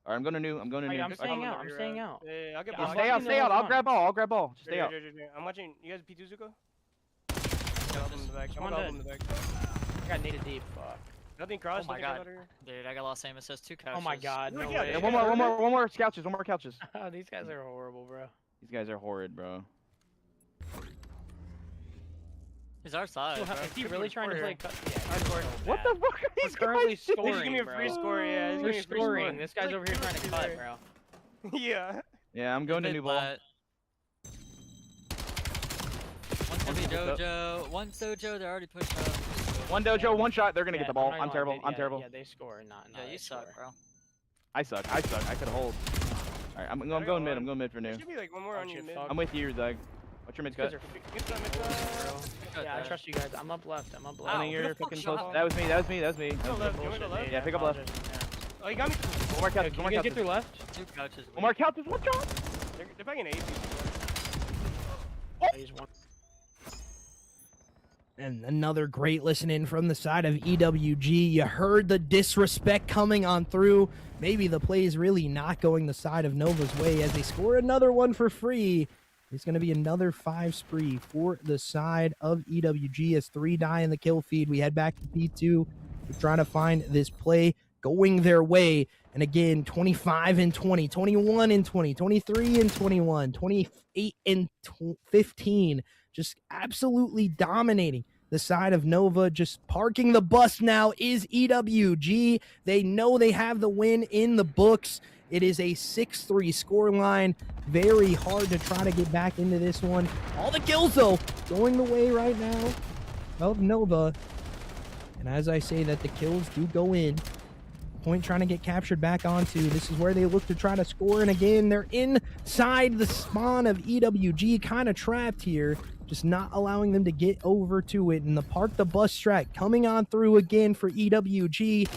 H: All right, I'm going to new.
E: I'm staying out. I'm staying out.
F: Yeah, I'll get
H: Stay out. I'll grab ball. Just stay out.
F: I'm watching. You guys P2 Zuko?
E: I got naded deep. Fuck.
F: Nothing cross.
G: Oh my god. Dude, I got lost aim assist, 2 couches.
E: Oh my god, no way.
H: Yeah, one more couches.
E: These guys are horrible, bro.
H: These guys are horrid, bro.
G: He's our side, bro.
E: Is he really trying to play cut? Yeah,
H: What the fuck are
E: We're
H: these
E: currently
H: guys
E: scoring,
F: He's giving me a free
E: bro.
F: score, yeah.
E: We're scoring. This guy's over here trying to cut, bro.
F: Yeah.
H: Yeah, I'm going to new ball.
G: One dojo. One dojo, they're already pushed up.
H: One dojo, one shot. They're gonna get the ball. I'm terrible. I'm terrible.
E: Yeah, they score. Not.
G: Yeah, you suck, bro.
H: I suck. I could hold. All right, I'm going mid. I'm going mid for new.
F: There should be like one more on you mid.
H: I'm with you, Doug. What's your mid cut?
E: Yeah, I trust you guys. I'm up left.
H: I think you're fucking close. That was me. Yeah, pick up left.
F: Oh, you got me.
H: One more couches.
E: Can you guys get through left?
G: 2 couches.
H: One more couches. One shot.
F: They're playing an AP.
D: And another great listen in from the side of EWG. You heard the disrespect coming on through. Maybe the play is really not going the side of Nova's way as they score another one for free. It's going to be another 5 spree for the side of EWG as 3 die in the kill feed. We head back to P2. We're trying to find this play going their way. And again, 25-20, 21-20, 23-21, 28-15. Just absolutely dominating the side of Nova. Just parking the bus now is EWG. They know they have the win in the books. It is a 6-3 scoreline. Very hard to try to get back into this one. All the kills, though, going the way right now of Nova. And as I say that, the kills do go in. Point trying to get captured back onto. This is where they look to try to score. And again, they're inside the spawn of EWG, kind of trapped here. Just not allowing them to get over to it. And the park the bus strat coming on through again for EWG.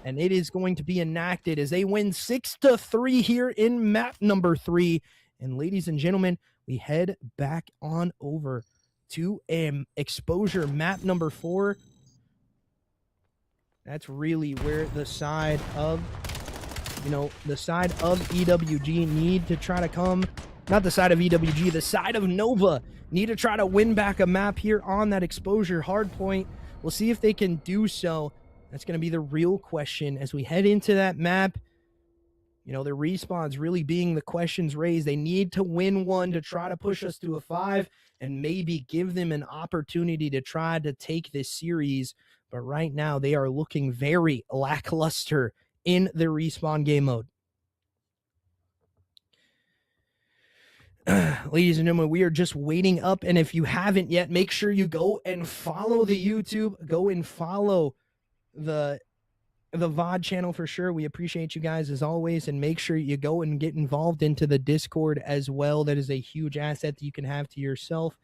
D: And it is going to be enacted as they win 6-3 here in map number 3. And ladies and gentlemen, we head back on over to exposure map number 4. That's really where the side of, the side of EWG need to try to come. Not the side of EWG, the side of Nova need to try to win back a map here on that exposure hard point. We'll see if they can do so. That's going to be the real question as we head into that map. The respawns really being the questions raised. They need to win one to try to push us to a 5 and maybe give them an opportunity to try to take this series. But right now, they are looking very lackluster in their respawn game mode. Ladies and gentlemen, we are just waiting up. And if you haven't yet, make sure you go and follow the YouTube. Go and follow the VOD channel for sure. We appreciate you guys as always, and make sure you go and get involved into the Discord as well. That is a huge asset that you can have to yourself.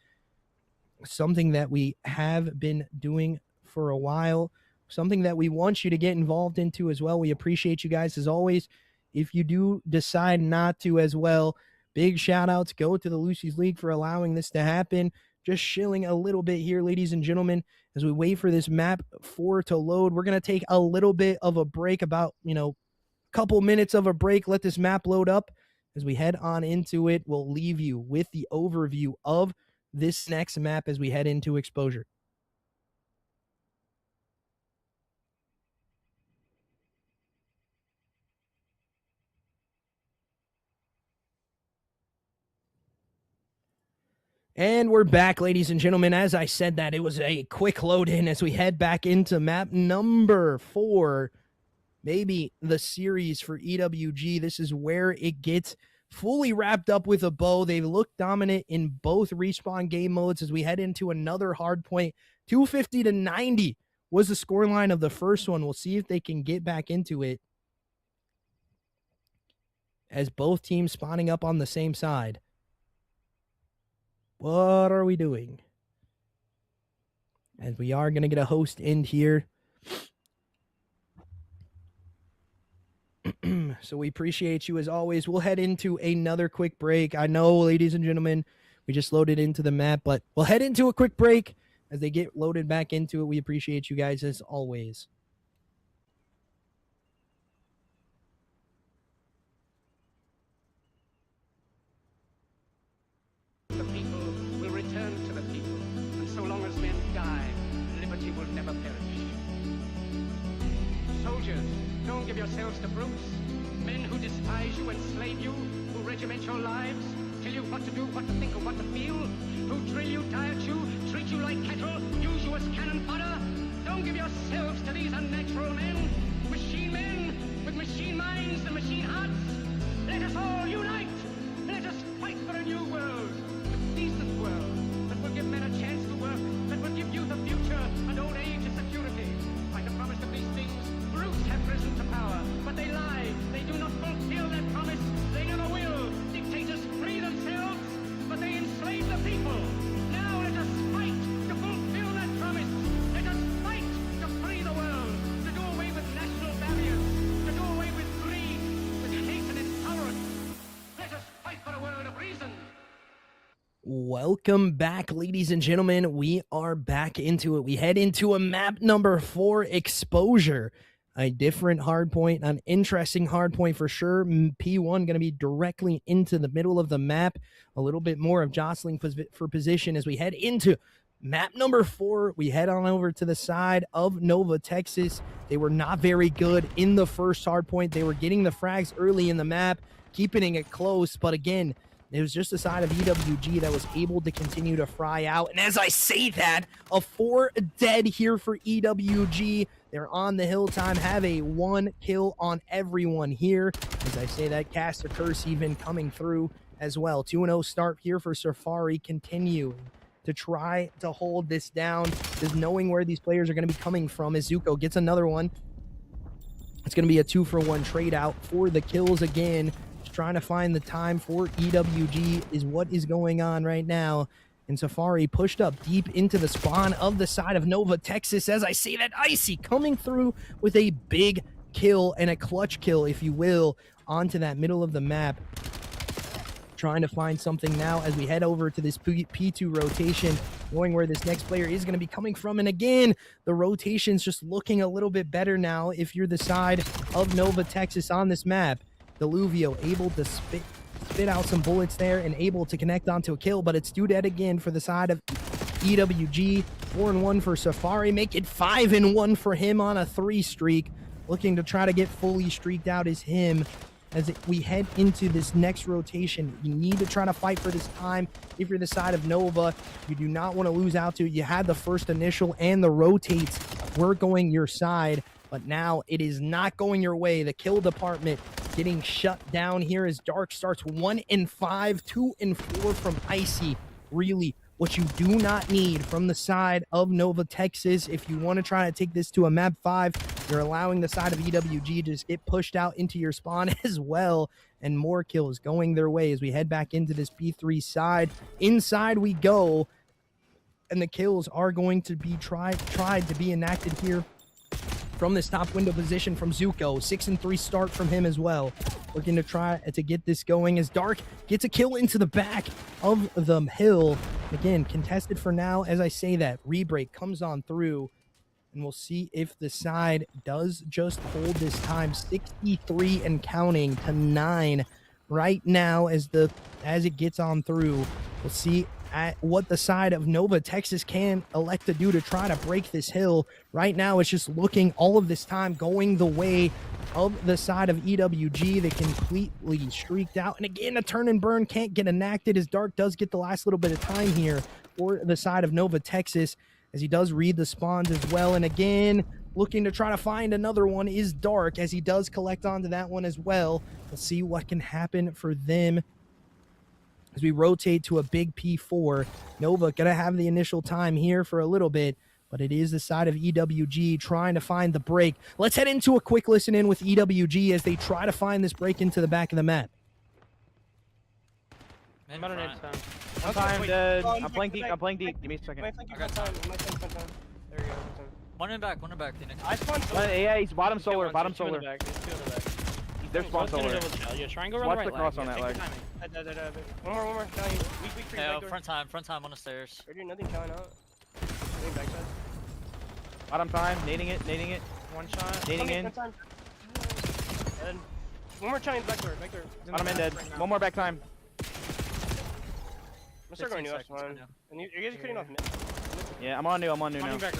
D: Something that we have been doing for a while, something that we want you to get involved into as well. We appreciate you guys as always. If you do decide not to as well, big shout outs go to the Lucy's League for allowing this to happen. Just chilling a little bit here, ladies and gentlemen, as we wait for this map 4 to load. We're going to take a little bit of a break, about, couple minutes of a break. Let this map load up. As we head on into it, we'll leave you with the overview of this next map as we head into exposure. And we're back, ladies and gentlemen. As I said that, it was a quick load in as we head back into map number 4. Maybe the series for EWG. This is where it gets fully wrapped up with a bow. They look dominant in both respawn game modes as we head into another hard point. 250 to 90 was the scoreline of the first one. We'll see if they can get back into it, as both teams spawning up on the same side. What are we doing? As we are going to get a host end here. So we appreciate you as always. We'll head into another quick break. I know, ladies and gentlemen, we just loaded into the map, but we'll head into a quick break as they get loaded back into it. We appreciate you guys as always.
A: The people will return to the people, and so long as men die, liberty will never perish. Soldiers, don't give yourselves to brutes, men who despise you, enslave you, who regiment your lives, tell you what to do, what to think, or what to feel, who drill you, diet you, treat you like cattle, use you as cannon fodder. Don't give yourselves to these unnatural men with machine minds and machine hearts. Let us all unite. Let us fight for a new world, a decent world, that will give men a chance to work, that will give youth a future and old age a security. By the promise of these things, brutes have risen to power, but they lie. They do not fulfill their promise. They never will. Dictators free themselves, but they enslave the people. Now let us fight to fulfill that promise. Let us fight to free the world, to do away with national barriers, to do away with greed, with hate and intolerance. Let us fight for a world of reason.
D: Welcome back, ladies and gentlemen. We are back into it. We head into a map number 4, Exposure. A different hard point, an interesting hard point for sure. P1 going to be directly into the middle of the map. A little bit more of jostling for position as we head into map number 4. We head on over to the side of Nova, Texas. They were not very good in the first hard point. They were getting the frags early in the map, keeping it close. But again, it was just the side of EWG that was able to continue to fry out. And as I say that, a 4 dead here for EWG. They're on the hill time, have a 1 kill on everyone here. As I say that, Cast a Curse even coming through as well. 2-0 start here for Safari, continuing to try to hold this down, just knowing where these players are going to be coming from. As Zuko gets another one. It's going to be a 2-for-1 trade out for the kills again. Just trying to find the time for EWG is what is going on right now. And Safari pushed up deep into the spawn of the side of Nova, Texas. As I say that, Icy coming through with a big kill and a clutch kill, if you will, onto that middle of the map. Trying to find something now as we head over to this P2 rotation. knowing where this next player is going to be coming from. And again, the rotation's just looking a little bit better now if you're the side of Nova, Texas on this map. Deluvio able to spit out some bullets there and able to connect onto a kill, but it's dead again for the side of EWG. 4-1 for Safari, make it 5-1 for him on a 3 streak. Looking to try to get fully streaked out is him. As we head into this next rotation, you need to try to fight for this time. If you're the side of Nova, you do not want to lose out to it. You had the first initial and the rotates were going your side, but now it is not going your way. The kill department getting shut down here as Dark starts 1-5, 2-4 from Icy. Really, what you do not need from the side of Nova, Texas. If you want to try to take this to a map 5, you're allowing the side of EWG to just get pushed out into your spawn as well, and more kills going their way as we head back into this B3 side. Inside we go, and the kills are going to be tried to be enacted here from this top window position from Zuko. 6-3 start from him as well. Looking to try to get this going as Dark gets a kill into the back of the hill. Again, contested for now. As I say that, Rebreak comes on through, and we'll see if the side does just hold this time. 63 and counting to 9 right now as it gets on through. We'll see at what the side of Nova, Texas can elect to do to try to break this hill. Right now, it's just looking all of this time going the way of the side of EWG. They completely streaked out. And again, a turn and burn can't get enacted as Dark does get the last little bit of time here for the side of Nova, Texas, as he does read the spawns as well. And again, looking to try to find another one is Dark as he does collect onto that one as well. We'll see what can happen for them as we rotate to a big P4. Nova gonna have the initial time here for a little bit, but it is the side of EWG trying to find the break. Let's head into a quick listen in with EWG as they try to find this break into the back of the map.
E: I'm on an edge time.
F: One time, dead. I'm playing deep. I'm playing deep. Give me a second.
E: I got time. There you go.
G: One in back, Phoenix.
E: I spawned.
F: Yeah, he's bottom solar. Bottom
E: Two in the
F: solar.
E: back, there's 2 in the back.
F: They're spawn solar.
E: Yeah, try and go around
F: Watch
E: the right
F: the cross
E: leg.
F: on that
E: Take
F: leg.
E: your timing. One more. No, weak free.
G: Yeah,
E: Back door.
G: front time on the stairs.
E: We're doing nothing counting out. Doing backside.
F: Bottom time. Nading it.
E: One shot.
F: Nading in.
E: Dead. One more Chinese back door.
F: Bottom end dead. One more back time.
E: I'm gonna start going new
G: 15
E: one.
G: seconds right
E: And you guys are cutting off mid.
F: Yeah, I'm on new now.
E: Coming back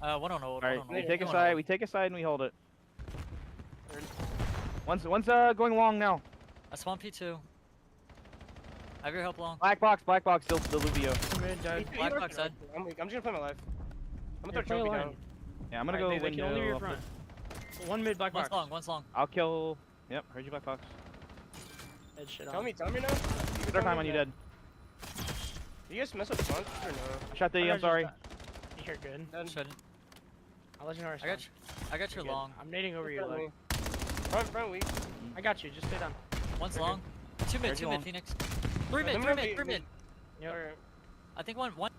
E: right.
G: One on hold.
F: Alright,
G: one on
F: we
G: hold.
F: take a
G: One on
F: side,
G: hold.
F: we take a side and we hold it. One's going long now.
G: I spawn P2. I have your help long.
F: Black box, still Deluvio.
G: Black box dead.
E: I'm just gonna play my life. I'm gonna
I: Yeah,
E: throw
I: play
E: trophy
I: line.
E: down.
F: Yeah, I'm gonna
E: Alright,
F: go
E: they can
F: window.
E: only your
F: up
E: front.
F: the-
I: One mid black box.
G: One's long.
F: I'll kill. Yep, heard you black box.
I: Head shit
E: Tell
I: on.
E: me now. You can
F: Start
E: tell
F: time
E: me
F: on you
E: that-
F: dead.
E: Do you guys mess up front or no?
F: I shot the, I'm sorry.
I: You're good.
G: Shouldn't.
I: I'll let you know where
G: I got your long.
I: I'm nading over you. Like.
E: Front weak.
I: I got you. Just stay down.
G: One's long. Two
F: Where'd
G: mid,
F: you long?
G: Phoenix. Three
E: I'm
G: mid.
E: gonna be-
I: Yep.
E: Alright.
G: I think one.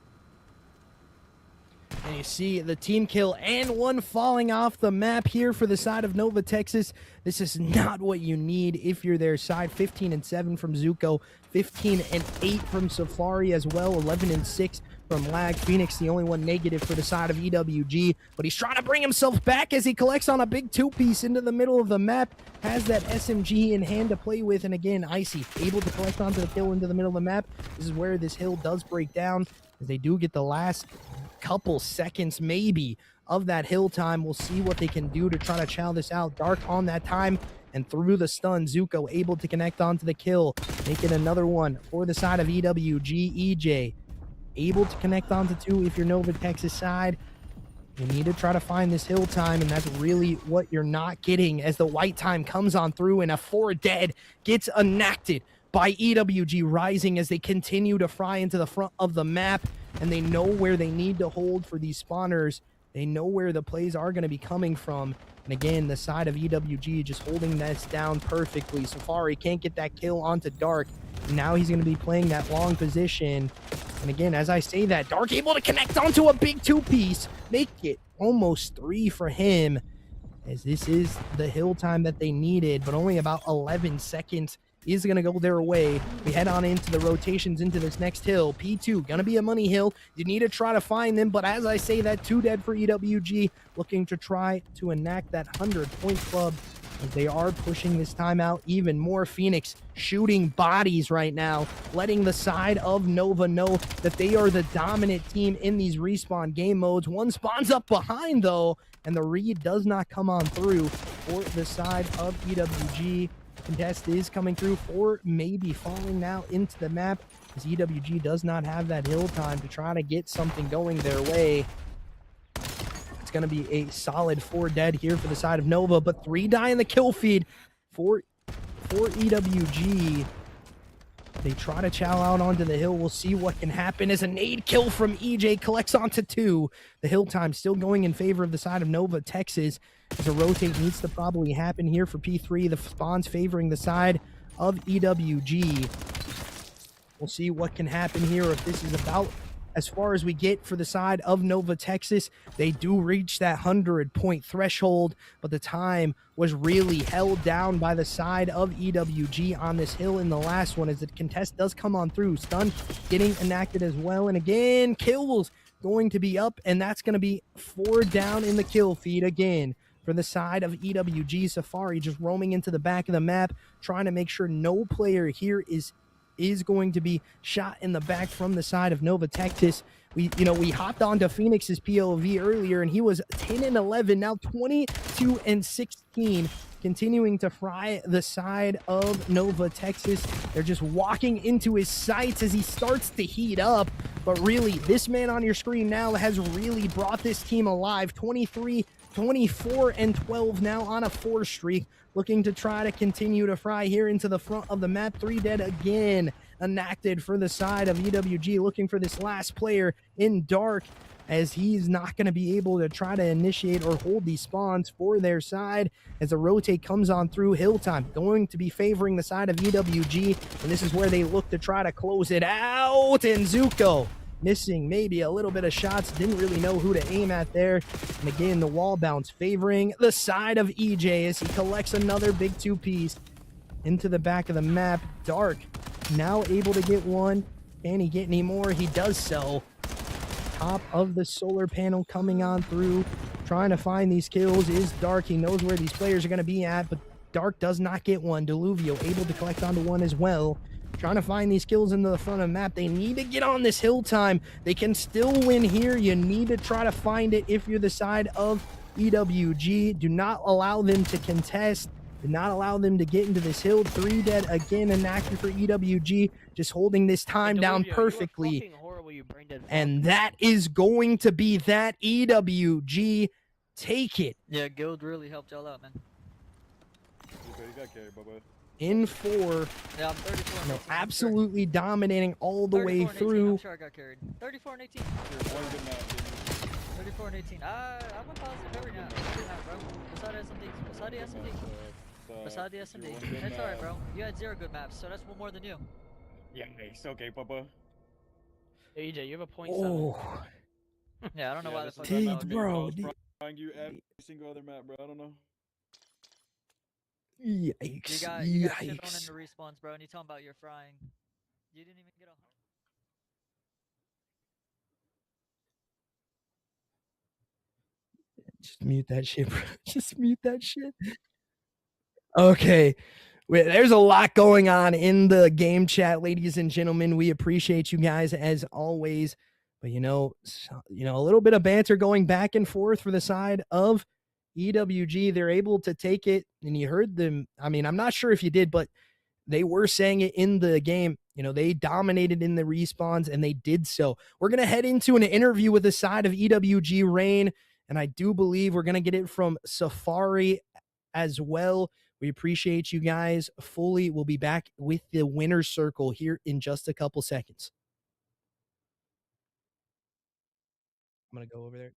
D: And you see the team kill and one falling off the map here for the side of Nova, Texas. This is not what you need if you're their side. 15-7 from Zuko, 15-8 from Safari as well, 11-6 from Lag. Phoenix, the only one negative for the side of EWG, but he's trying to bring himself back as he collects on a big 2-piece into the middle of the map. Has that SMG in hand to play with, and again, Icy able to collect onto the kill into the middle of the map. This is where this hill does break down, as they do get the last couple seconds maybe of that hill time. We'll see what they can do to try to chow this out. Dark on that time, and through the stun, Zuko able to connect onto the kill, making another one for the side of EWG. EJ able to connect onto 2 if you're Nova, Texas side. You need to try to find this hill time, and that's really what you're not getting as the white time comes on through, and a 4 dead gets enacted by EWG Rising as they continue to fry into the front of the map, and they know where they need to hold for these spawners. They know where the plays are going to be coming from. And again, the side of EWG just holding this down perfectly. Safari can't get that kill onto Dark. Now he's going to be playing that long position. And again, as I say that, Dark able to connect onto a big 2-piece. Make it almost 3 for him, as this is the hill time that they needed, but only about 11 seconds is going to go their way. We head on into the rotations into this next hill. P2 going to be a money hill. You need to try to find them, but as I say that, 2 dead for EWG, looking to try to enact that 100-point club as they are pushing this timeout even more. Phoenix shooting bodies right now, letting the side of Nova know that they are the dominant team in these respawn game modes. One spawns up behind though, and the read does not come on through for the side of EWG. Contest is coming through for maybe falling now into the map, as EWG does not have that hill time to try to get something going their way. It's going to be a solid 4 dead here for the side of Nova, but 3 die in the kill feed for EWG. They try to chow out onto the hill. We'll see what can happen as a nade kill from EJ collects onto 2. The hill time still going in favor of the side of Nova Texas, as a rotate needs to probably happen here for P3. The spawns favoring the side of EWG. We'll see what can happen here, if this is about as far as we get for the side of Nova Texas. They do reach that 100-point threshold, but the time was really held down by the side of EWG on this hill in the last one, as the contest does come on through. Stun getting enacted as well, and again, kills going to be up, and that's going to be 4 down in the kill feed again for the side of EWG. Safari just roaming into the back of the map, trying to make sure no player here is going to be shot in the back from the side of Nova Texas. We hopped onto Phoenix's POV earlier, and he was 10 and 11, now 22 and 16, continuing to fry the side of Nova Texas. They're just walking into his sights as he starts to heat up, but really, this man on your screen now has really brought this team alive. 23, 24 and 12 now on a 4 streak, looking to try to continue to fry here into the front of the map. 3 dead again enacted for the side of EWG, looking for this last player in Dark, as he's not going to be able to try to initiate or hold these spawns for their side, as the rotate comes on through. Hill time going to be favoring the side of EWG, and this is where they look to try to close it out, and Zuko missing maybe a little bit of shots, didn't really know who to aim at there. And again, the wall bounce favoring the side of EJ as he collects another big 2-piece into the back of the map. Dark now able to get one. Can he get any more? He does so. Top of the solar panel coming on through, trying to find these kills is Dark. He knows where these players are going to be at, but Dark does not get one. Deluvio able to collect onto one as well. Trying to find these kills into the front of the map. They need to get on this hill time. They can still win here. You need to try to find it if you're the side of EWG. Do not allow them to contest. Do not allow them to get into this hill. 3 dead again enacted for EWG. Just holding this time down perfectly. And that is going to be that. EWG, take it.
G: Yeah, Guild really helped y'all out, man.
D: In 4.
G: Yeah, I'm 34.
D: No, absolutely dominating all the way through.
G: I'm sure I got carried. 34 and 18. 34 and 18. I'm a positive every now, bro. Beside SMD. Beside the SMD. It's alright, bro. You had 0 good maps, so that's 1 more than you.
H: Yeah, it's okay, Papa.
I: Hey, EJ, you have a .7.
D: Oh,
G: Yeah, I don't know why the fuck
D: dude, bro.
H: You every single other map, bro. I don't know.
D: Yikes.
G: You got shit on in the respawns, bro, and you talking about you're frying. You didn't even get a...
D: Just mute that shit, bro. Just mute that shit. Okay. There's a lot going on in the game chat, ladies and gentlemen. We appreciate you guys as always. But a little bit of banter going back and forth for the side of EWG. They're able to take it, and you heard them. I mean, I'm not sure if you did, but they were saying it in the game. They dominated in the respawns, and they did so. We're going to head into an interview with the side of EWG Rain, and I do believe we're going to get it from Safari as well. We appreciate you guys fully. We'll be back with the winner's circle here in just a couple seconds. I'm going to go over there.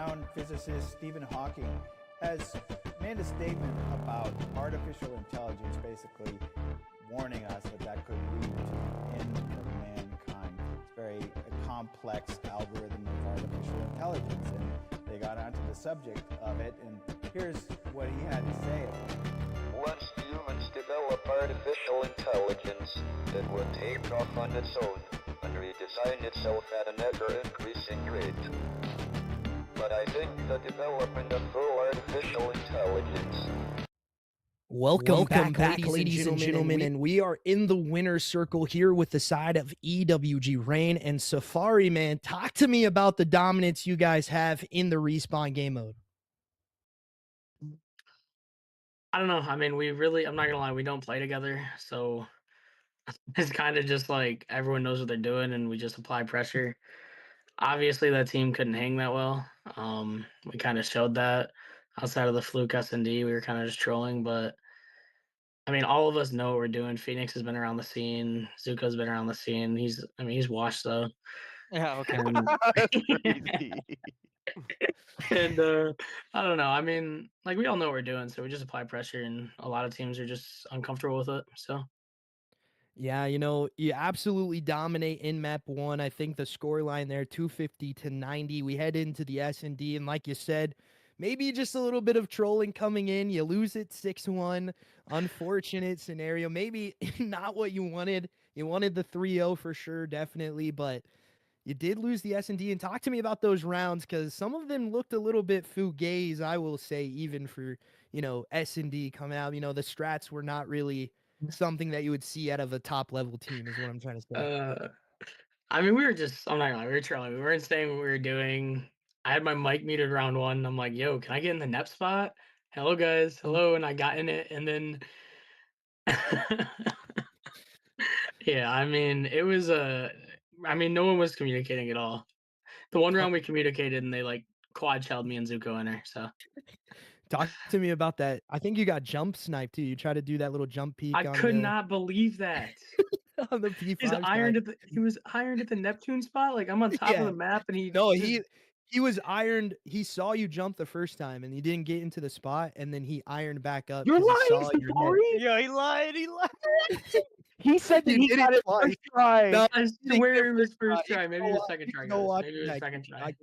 B: renowned physicist Stephen Hawking has made a statement about artificial intelligence, basically warning us that could lead to the end of mankind. It's very complex algorithm of artificial intelligence, and they got onto the subject of it, and here's what he had to say about it.
C: Once humans develop artificial intelligence, it would take off on its own and redesign itself at an ever-increasing rate. But I think the development of full artificial intelligence.
D: Welcome back, ladies and gentlemen, and we are in the winner's circle here with the side of EWG Rain and Safari. Man, talk to me about the dominance you guys have in the respawn game mode.
I: I don't know. I mean, I'm not gonna lie, we don't play together, so it's kind of just like everyone knows what they're doing, and we just apply pressure. Obviously, that team couldn't hang that well. We kind of showed that. Outside of the fluke S&D, we were kind of just trolling, but I mean, all of us know what we're doing. Phoenix has been around the scene. Zuko's been around the scene. He's washed though.
F: Yeah, okay.
H: Crazy.
I: And I don't know. I mean, like we all know what we're doing, so we just apply pressure, and a lot of teams are just uncomfortable with it. So
D: Yeah, you absolutely dominate in map 1. I think the scoreline there 250-90. We head into the S&D, and like you said, maybe just a little bit of trolling coming in. You lose it 6-1. Unfortunate scenario. Maybe not what you wanted. You wanted the 3-0 for sure, definitely, but you did lose the S&D. And talk to me about those rounds, because some of them looked a little bit fugazi, I will say, even for, S&D coming out. The strats were not really something that you would see out of a top level team, is what I'm trying to say.
I: I mean, I'm not gonna lie, we were trolling. We weren't saying what we were doing. I had my mic muted round 1. I'm like, yo, can I get in the NEP spot? Hello guys, hello, and I got in it, and then yeah, I mean, it was no one was communicating at all. The one round we communicated, and they like quad shelled me and Zuko in there. So
D: Talk to me about that. I think you got jump sniped too. You try to do that little jump peek
I: I
D: on
I: could
D: the
I: not believe that.
D: on the P5
I: He was ironed at the Neptune spot. Like I'm on top of
D: Yeah.
I: the map, and he
D: No,
I: just
D: he was ironed. He saw you jump the first time, and he didn't get into the spot, and then he ironed back up
H: You're
D: because he
H: lying,
D: saw your
H: Safari.
D: net.
F: Yeah, he lied. He lied.
H: He said that
D: You
H: he
D: did
H: got
D: it
H: it
D: twice.
H: first try.
D: No,
I: I
D: you didn't get
I: swear it was
D: try.
I: first try. Maybe it was second try, guys. Maybe it was second try.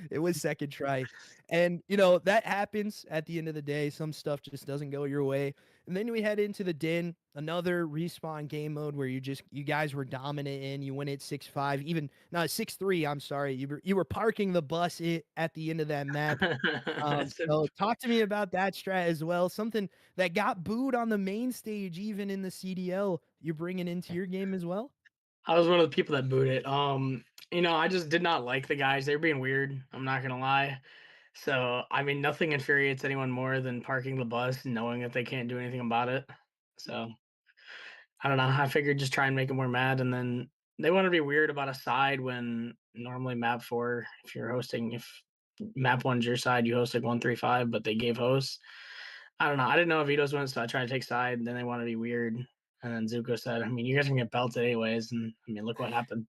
D: It was second try. And, that happens at the end of the day. Some stuff just doesn't go your way. And then we head into the Den, another respawn game mode where you guys were dominant in. You win it 6-5, even no 6-3. I'm sorry. You were parking the bus at the end of that map. So talk to me about that strat as well. Something that got booed on the main stage, even in the CDL, you're bringing into your game as well.
I: I was one of the people that booed it. I just did not like the guys. They were being weird. I'm not gonna lie. So I mean, nothing infuriates anyone more than parking the bus, knowing that they can't do anything about it. So I don't know. I figured just try and make them more mad, and then they want to be weird about a side when normally map 4, if map 1's your side, you host like 135, but they gave hosts. I don't know. I didn't know if Vito's went, so I tried to take side. And then they want to be weird, and then Zuko said, "I mean, you guys can get belted anyways." And I mean, look what happened.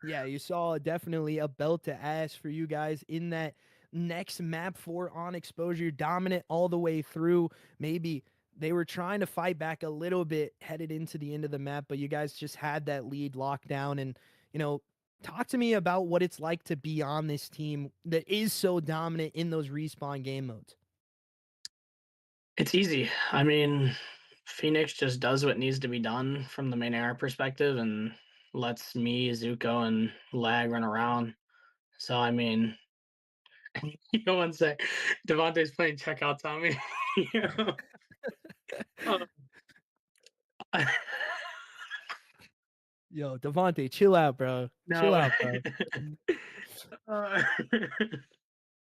D: Yeah, you saw definitely a belt to ass for you guys in that next map 4 on exposure. You're dominant all the way through. Maybe they were trying to fight back a little bit headed into the end of the map, but you guys just had that lead locked down. And, talk to me about what it's like to be on this team that is so dominant in those respawn game modes.
I: It's easy. I mean, Phoenix just does what needs to be done from the main era perspective and lets me, Zuko, and Lag run around. So I mean, you know, one sec, Devontae's playing checkouts on me. You know?
D: Yo, Devontae, chill out, bro. Chill out, bro.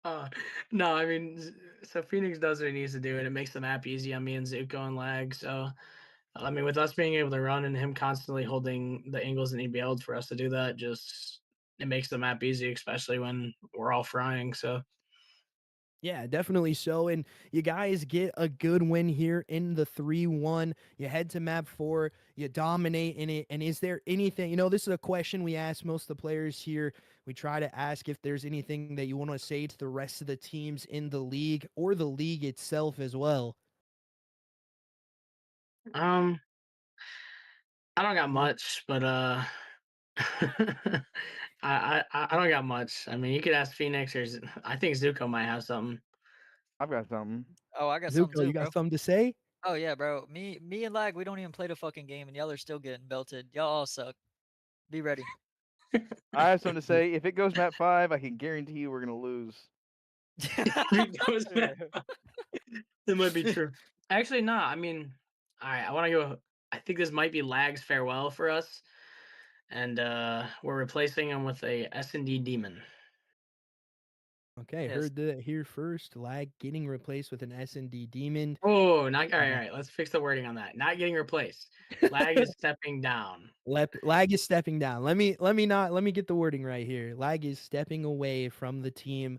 I: uh, no, I mean, so Phoenix does what it needs to do, and it makes the map easy on me and Zuko and Lag. So, I mean, with us being able to run and him constantly holding the angles that need to be held for us to do that, it makes the map easy, especially when we're all frying. So,
D: Yeah, definitely so. And you guys get a good win here in the 3-1. You head to map 4, you dominate in it. And is there anything, this is a question we ask most of the players here We try to ask if there's anything that you want to say to the rest of the teams in the league or the league itself as well.
I: I don't got much, but I don't got much. I mean, you could ask Phoenix, or I think Zuko might have something.
H: I've got something.
G: Oh, I got something
D: Zuko,
G: too,
D: you
G: bro.
D: got something to say?
G: Oh yeah, bro. Me and Lag, we don't even play the fucking game, and y'all are still getting belted. Y'all all suck. Be ready.
H: I have something to say. If it goes map 5, I can guarantee you we're gonna lose.
I: That might be true. Actually, nah. I mean, all right. I want to go. I think this might be Lag's farewell for us, and we're replacing him with a S&D demon.
D: Okay,
G: Yes.
D: heard that here first. Lag getting replaced with an S&D demon.
I: Oh, not all right. All right. Let's fix the wording on that. Not getting replaced. Lag is stepping down.
D: Lag is stepping down. Let me get the wording right here. Lag is stepping away from the team,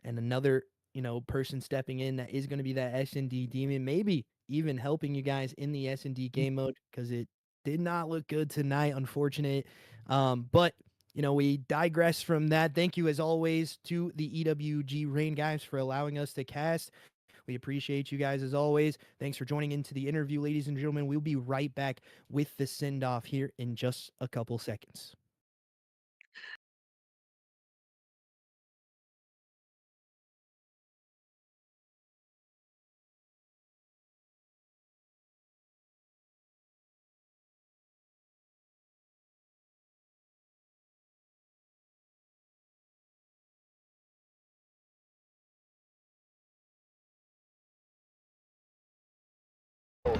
D: and another person stepping in that is going to be that S&D demon, maybe even helping you guys in the S&D game mode, because it did not look good tonight, unfortunate. But we digress from that. Thank you as always to the EWG Rain guys for allowing us to cast. We appreciate you guys as always. Thanks for joining into the interview, ladies and gentlemen. We'll be right back with the send-off here in just a couple seconds.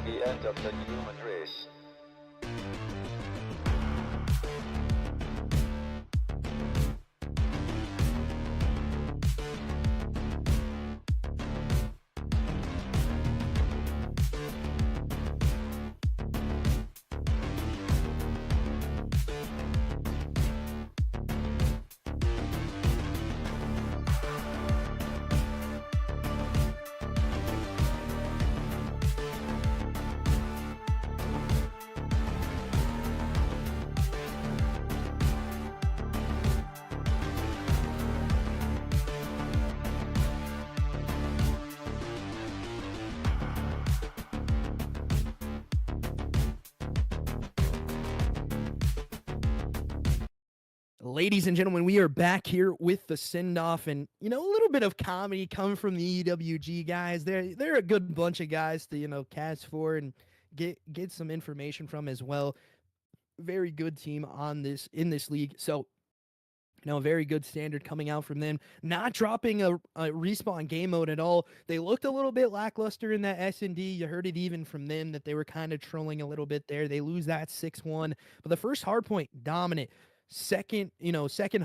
C: The end of the human race.
D: Ladies and gentlemen, we are back here with the send-off, and a little bit of comedy coming from the EWG guys. They're a good bunch of guys to cast for and get some information from as well. Very good team in this league. So a very good standard coming out from them. Not dropping a respawn game mode at all. They looked a little bit lackluster in that S&D. You heard it even from them that they were kind of trolling a little bit there. They lose that 6-1. But the first hard point, dominant. Second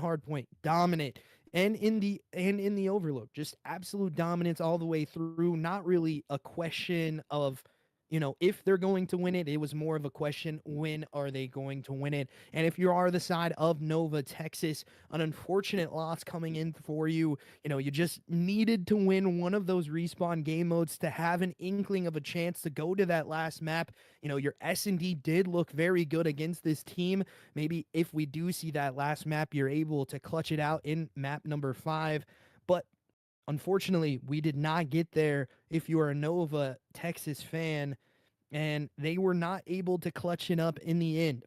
D: hard point, dominant. And in the overload, just absolute dominance all the way through. Not really a question of if they're going to win it. It was more of a question, when are they going to win it? And if you are the side of Nova, Texas, an unfortunate loss coming in for you. You just needed to win one of those respawn game modes to have an inkling of a chance to go to that last map. Your S&D did look very good against this team. Maybe if we do see that last map, you're able to clutch it out in map number 5. But unfortunately, we did not get there if you are a Nova Texas fan, and they were not able to clutch it up in the end.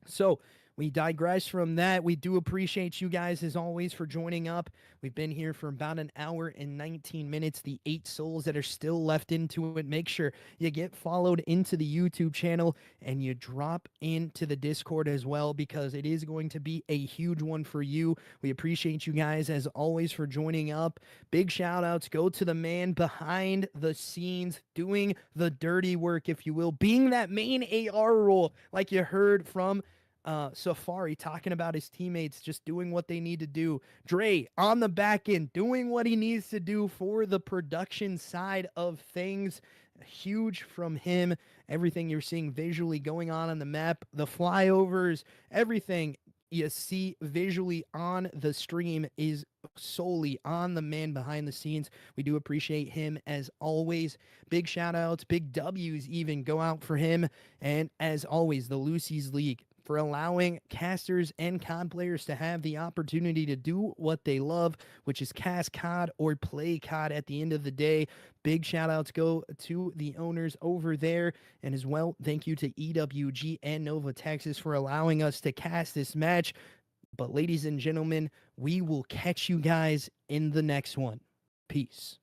D: So we digress from that. We do appreciate you guys, as always, for joining up. We've been here for about an hour and 19 minutes. The 8 souls that are still left into it, make sure you get followed into the YouTube channel and you drop into the Discord as well, because it is going to be a huge one for you. We appreciate you guys, as always, for joining up. Big shout outs go to the man behind the scenes, doing the dirty work, if you will, being that main AR role, like you heard from Safari, talking about his teammates just doing what they need to do. Dre on the back end doing what he needs to do for the production side of things. Huge from him. Everything you're seeing visually going on the map, the flyovers, everything you see visually on the stream is solely on the man behind the scenes. We do appreciate him, as always. Big shout outs, big W's even go out for him. And as always, the Lucy's League, for allowing casters and COD players to have the opportunity to do what they love, which is cast COD or play COD at the end of the day. Big shout outs go to the owners over there. And as well, thank you to EWG and Nova Texas for allowing us to cast this match. But ladies and gentlemen, we will catch you guys in the next one. Peace.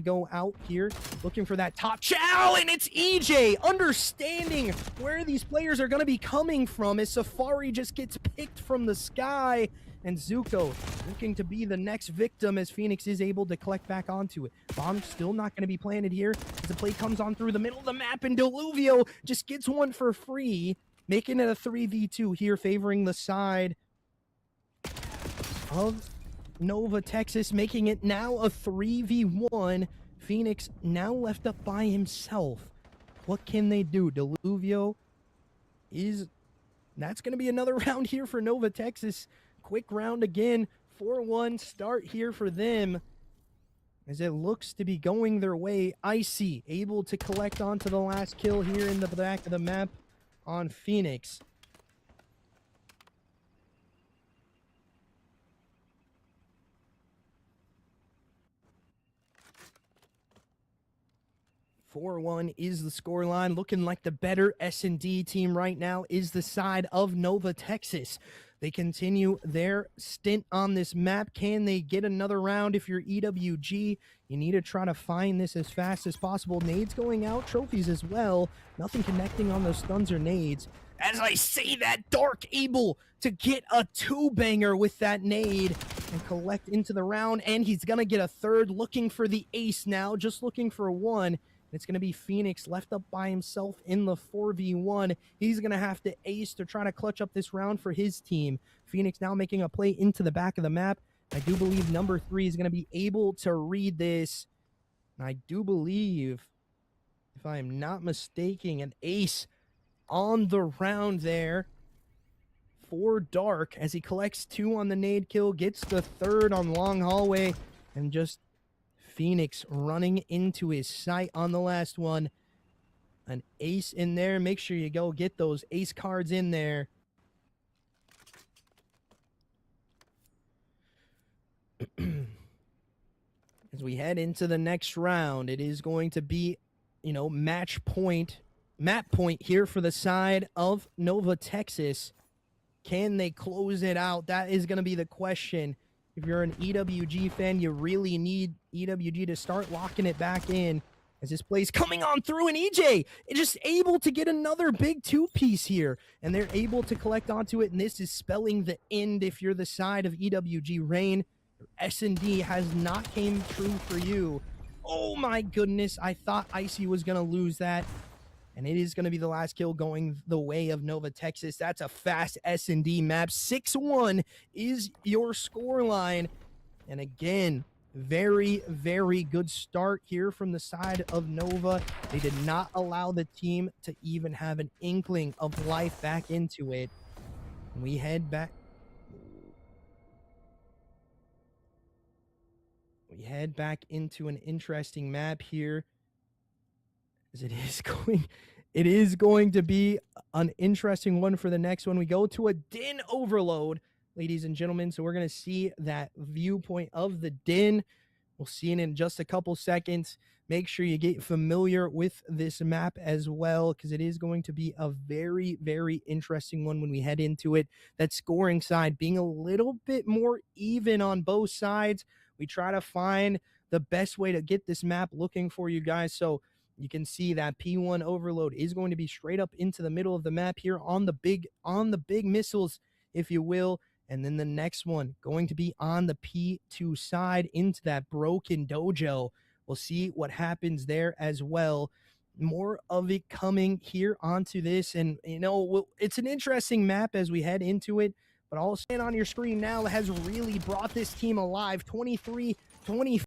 D: Go out here looking for that top chow, and it's EJ understanding where these players are going to be coming from as Safari just gets picked from the sky, and Zuko looking to be the next victim as Phoenix is able to collect back onto it. Bomb still not going to be planted here as the play comes on through the middle of the map, and Deluvio just gets one for free, making it a 3v2 here, favoring the side of Nova Texas, making it now a 3v1. Phoenix now left up by himself. What can they do? Deluvio is... That's going to be another round here for Nova Texas. Quick round again. 4-1 start here for them, as it looks to be going their way. Icy able to collect onto the last kill here in the back of the map on Phoenix. 4-1 is the scoreline. Looking like the better S&D team right now is the side of Nova Texas. They continue their stint on this map. Can they get another round? If you're EWG, you need to try to find this as fast as possible. Nades going out, trophies as well. Nothing connecting on those stuns or nades. As I say that, Dark able to get a two-banger with that nade and collect into the round. And he's going to get a third, looking for the ace now, just looking for one. It's going to be Phoenix left up by himself in the 4v1. He's going to have to ace to try to clutch up this round for his team. Phoenix now making a play into the back of the map. I do believe number 3 is going to be able to read this. And I do believe, if I am not mistaken, an ace on the round there for Dark as he collects 2 on the nade kill, gets the 3rd on long hallway, and just Phoenix running into his sight on the last one. An ace in there. Make sure you go get those ace cards in there. As we head into the next round, it is going to be, map point here for the side of Nova Texas. Can they close it out? That is going to be the question. If you're an EWG fan, you really need EWG to start locking it back in as this play's coming on through, and EJ is just able to get another big 2-piece here, and they're able to collect onto it, and this is spelling the end if you're the side of EWG. Rain, S&D has not came true for you. Oh my goodness, I thought Icy was going to lose that. And it is going to be the last kill going the way of Nova Texas. That's a fast S&D map. 6-1 is your scoreline. And again, very, very good start here from the side of Nova. They did not allow the team to even have an inkling of life back into it. And we head back. We head back into an interesting map here, as it is going to be an interesting one for the next one. We go to a din overload, ladies and gentlemen. So we're going to see that viewpoint of the din. We'll see it in just a couple seconds. Make sure you get familiar with this map as well, because it is going to be a very, very interesting one when we head into it. That scoring side being a little bit more even on both sides. We try to find the best way to get this map looking for you guys. So you can see that P1 overload is going to be straight up into the middle of the map here on the big missiles, if you will. And then the next one going to be on the P2 side into that broken dojo. We'll see what happens there as well. More of it coming here onto this. And, it's an interesting map as we head into it. But all stand on your screen now has really brought this team alive. 23-24.